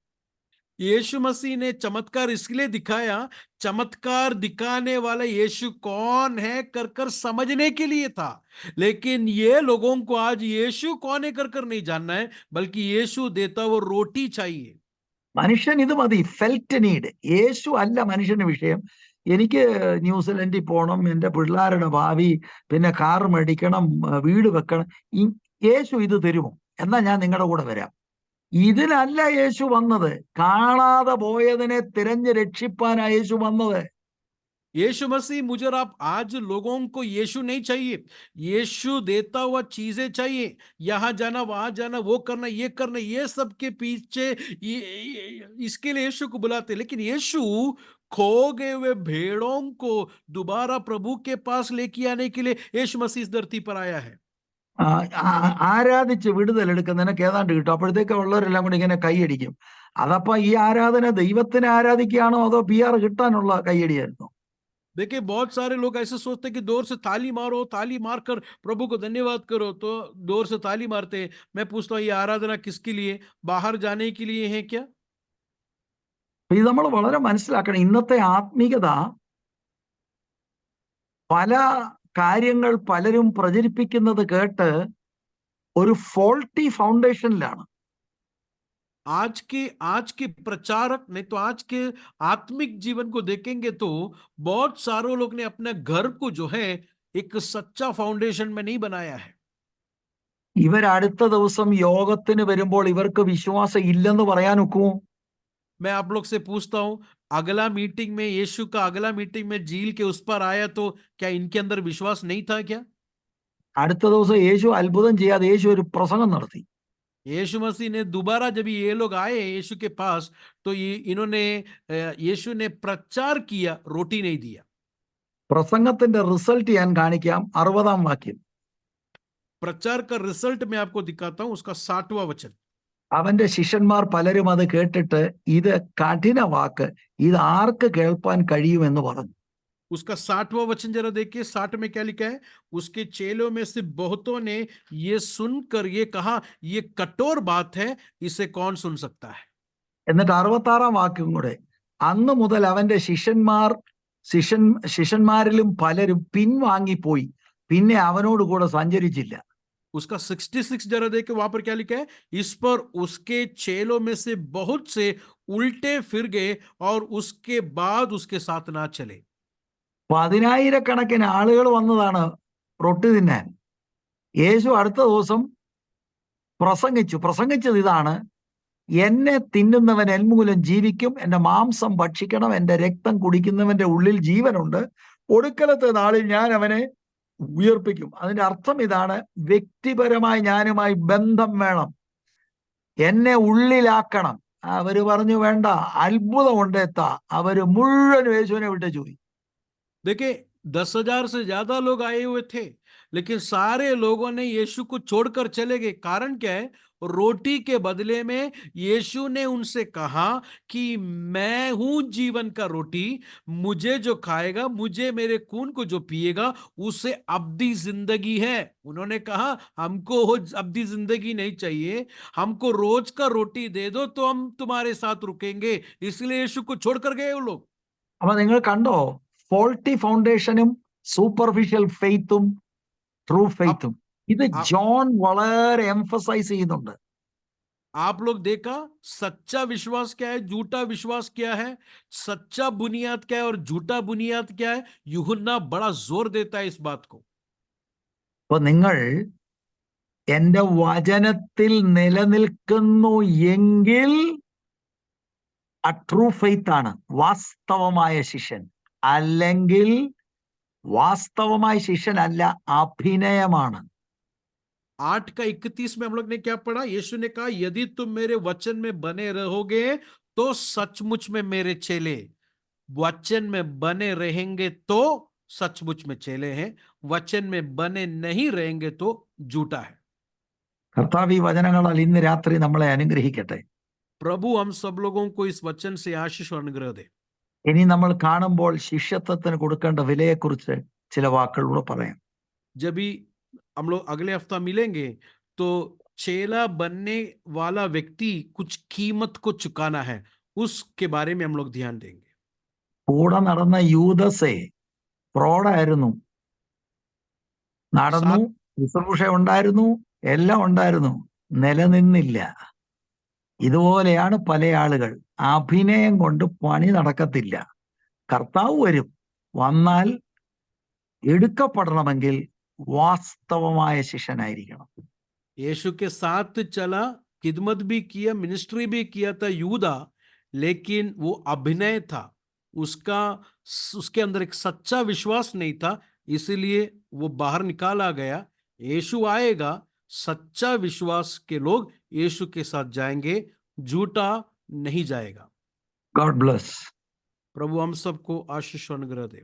यीशु मसीह ने चमत्कार इसलिए दिखाया, चमत्कार दिखाने वाला यीशु कौन है कर कर समझने के लिए था। लेकिन ये लोगों को आज यीशु कौन है कर कर नहीं जानना है, बल्कि यीशु देता वो रोटी चाहिए। മനുഷ്യൻ ഇത് മതി, ഫെൽറ്റ് നീഡ്. യേശു അല്ല മനുഷ്യന്റെ വിഷയം. എനിക്ക് ന്യൂസിലൻഡിൽ പോകണം, എൻ്റെ പിള്ളേരുടെ ഭാവി, പിന്നെ കാർ മേടിക്കണം, വീട് വെക്കണം. യേശു ഇത് തരുമോ? എന്നാ ഞാൻ നിങ്ങളുടെ കൂടെ വരാം. ഇതിനല്ല യേശു വന്നത്. കാണാതെ പോയതിനെ തിരഞ്ഞ് രക്ഷിപ്പാനാ യേശു വന്നത്. यीशु मसीह मुझे और आप आज लोगों को यीशु नहीं चाहिए, यीशु देता हुआ चीजें चाहिए। यहां जाना, वहां जाना, वो करना, ये सब के पीछे इसके लिए यीशु को बुलाते। लेकिन यीशु खो गए हुए भेड़ों को दोबारा प्रभु के पास लेके आने के लिए यीशु मसीह इस धरती पर आया है। ആരാധിച്ച് വിടുതലെടുക്കുന്നതിനൊക്കെ ഏതാണ്ട് കിട്ടും. അപ്പോഴത്തേക്ക് ഉള്ളവരെല്ലാം കൂടി ഇങ്ങനെ കൈയടിക്കും. അതപ്പോ ഈ ആരാധന ദൈവത്തിനെ ആരാധിക്കുകയാണോ അതോ PR കിട്ടാനുള്ള കൈയടിയായിരുന്നു? देखिए, बहुत सारे लोग ऐसे सोचते हैं कि जोर से ताली मारो, ताली मारकर प्रभु को धन्यवाद करो, तो जोर से ताली मारते हैं। मैं पूछता हूँ, ये आराधना किसके लिए? बाहर जाने के लिए है क्या? ഇത് നമ്മൾ വളരെ മനസ്സിലാക്കണം. ഇന്നത്തെ ആത്മീയത പല കാര്യങ്ങൾ പലരും പ്രചരിപ്പിക്കുന്നത് കേട്ട് ഒരു ഫോൾട്ടി ഫൗണ്ടേഷനിലാണ്. आज के प्रचारक नहीं तो आज के आत्मिक जीवन को देखेंगे तो बहुत सारे लोग ने अपने घर को जो है एक सच्चा फाउंडेशन में नहीं बनाया है। ഇവരടുത്ത ദിവസം യോഗത്തിന് വരുമ്പോൾ ഇവർക്ക് വിശ്വാസം ഇല്ലെന്ന് പറയാൻ ഒക്കുമോ? मैं आप लोग से पूछता हूं, अगला मीटिंग में यीशु का अगला मीटिंग में झील के उस पर आया तो क्या इनके अंदर विश्वास नहीं था क्या? അടുത്ത ദിവസം യേശു അത്ഭുതം ചെയ്യാതെ യേശു ഒരു പ്രസംഗം നടത്തി. यीशु मसीह ने दोबारा जब ये लोग आए यीशु के पास, तो ये इन्होंने यीशु ने प्रचार किया, रोटी नहीं दिया. പ്രസംഗത്തിന്റെ റിസൾട്ട് ഞാൻ കാണിക്കാം. 60-ാം വാക്യം. प्रचार का रिजल्ट मैं आपको दिखाता हूं, उसका 60वां वचन. അവന്റെ ശിഷ്യന്മാർ പലരും അത് കേട്ടിട്ട് ഇത് കഠിന വാക്ക്, ഇത് ആർക്ക് കേൾപ്പാൻ കഴിയുമെന്ന് പറഞ്ഞു. उसका 60वां वचन जरा देखिए. 60 में क्या लिखा है? उसके चेलों में से बहुतों ने ये सुनकर ये कहा, ये कठोर बात है, इसे कौन सुन सकता है. എന്നിട്ട് 66-ാം വാക്യം കൂടെ, അന്ന് മുതൽ അവന്റെ ശിഷ്യന്മാരിലും പലരും പിൻവാങ്ങിപ്പോയി, പിന്നെ അവനോട് കൂടെ സഞ്ചരിച്ചില്ല. उसका 66 जरा देखिए, वहां पर क्या लिखा है? इस पर उसके चेलों में से बहुत से उल्टे फिर गए और उसके बाद उसके साथ ना चले. 10,000-കണക്കിന് ആളുകൾ വന്നതാണ് റൊട്ടി തിന്നാൻ. യേശു അടുത്ത ദിവസം പ്രസംഗിച്ചത് ഇതാണ്: എന്നെ തിന്നുന്നവൻ എന്മൂലം ജീവിക്കും, എന്റെ മാംസം ഭക്ഷിക്കണം, എന്റെ രക്തം കുടിക്കുന്നവന്റെ ഉള്ളിൽ ജീവനുണ്ട്, ഒടുക്കലത്തെ നാളിൽ ഞാൻ അവനെ ഉയർപ്പിക്കും. അതിന്റെ അർത്ഥം ഇതാണ്: വ്യക്തിപരമായി ഞാനുമായി ബന്ധം വേണം, എന്നെ ഉള്ളിലാക്കണം. അവര് പറഞ്ഞു വേണ്ട, അത്ഭുതം കൊണ്ടെത്താ. അവര് മുഴുവൻ യേശുവിനെ വിട്ടു പോയി. देखिए 10,000 से ज्यादा लोग आए हुए थे, लेकिन सारे लोगों ने यीशु को छोड़कर चले गए. कारण क्या है? रोटी के बदले में यीशु ने उनसे कहा कि मैं हूं जीवन का रोटी, मुझे जो खाएगा, मुझे मेरे खून को जो पिएगा, उसे अब्दी जिंदगी है. उन्होंने कहा हमको अब्दी जिंदगी नहीं चाहिए, हमको रोज का रोटी दे दो तो हम तुम्हारे साथ रुकेंगे. इसलिए यीशु को छोड़कर गए वो लोग. അപ്പൊ നിങ്ങൾ കണ്ടോ, ഫോൾട്ടി ഫൗണ്ടേഷനും സൂപ്പർഫിഷ്യൽ ഫെയ്ത്തും ട്രൂ ഫെയ്ത്തും. ഇത് ജോൺ വളരെ എംഫസൈസ് ചെയ്യുന്നുണ്ട്. आप लोग देखा सच्चा विश्वास क्या है, झूठा विश्वास क्या है, सच्चा बुनियाद क्या है और झूठा बुनियाद क्या है. यूहन्ना बड़ा जोर देता है इस बात को. അപ്പൊ നിങ്ങൾ എന്റെ വചനത്തിൽ നിലനിൽക്കുന്നു എങ്കിൽ ആ ട്രൂ ഫെയ്ത്ത് ആണ് വാസ്തവമായ ശിഷ്യൻ. അല്ലെങ്കിൽ വാസ്തവമായ ശിഷ്യനല്ല, അഭിനയമാണ്. 8 का 31 में हम लोग ने क्या पढ़ा? यीशु ने कहा यदि तुम मेरे वचन में बने रहोगे तो सचमुच में मेरे चेले. वचन में बने रहेंगे तो सचमुच में चेले हैं, वचन में बने नहीं रहेंगे तो झूठा है. കർത്താവ് ഈ വചനങ്ങളാൽ ഇന്ന് രാത്രി നമ്മളെ അനുഗ്രഹിക്കട്ടെ. प्रभु हम सब लोगों को इस वचन से आशीष और अनुग्रह दे. ഇനി നമ്മൾ കാണുമ്പോൾ ശിഷ്യത്വത്തിന് കൊടുക്കേണ്ട വിലയെക്കുറിച്ച് ചില വാക്കുകളൂടെ പറയാം. जब भी हम लोग अगले हफ्ता मिलेंगे तो चेला बनने वाला व्यक्ति कुछ कीमत को चुकाना है, उसके बारे में हम लोग ध्यान देंगे. കൂടെ നടന്ന യൂദസേ ഫ്രോഡായിരുന്നു. നടന്നു, ശുശ്രൂഷ ഉണ്ടായിരുന്നു, എല്ലാം ഉണ്ടായിരുന്നു, നിലനിന്നില്ല. ഇതുപോലെയാണ് പല ആളുകൾ. അഭിനയം കൊണ്ട് പണി നടക്കത്തില്ല. കർത്താവ് വരും, വന്നാൽ എടുക്കപ്പെടണമെങ്കിൽ വാസ്തവമായ ശിഷ്യനായിരിക്കണം. यीशु के साथ चला, खिदमत भी किया, मिनिस्ट्री भी किया था यूदा, लेकिन वो अभिनय था, उसके अंदर एक सच्चा विश्वास नहीं था, इसलिए वो बाहर निकाला गया. यीशु आएगा, सच्चा विश्वास के लोग यीशु के साथ जाएंगे, झूठा नहीं जाएगा. God bless. प्रभु हम सबको आशीष और अनुग्रह दे.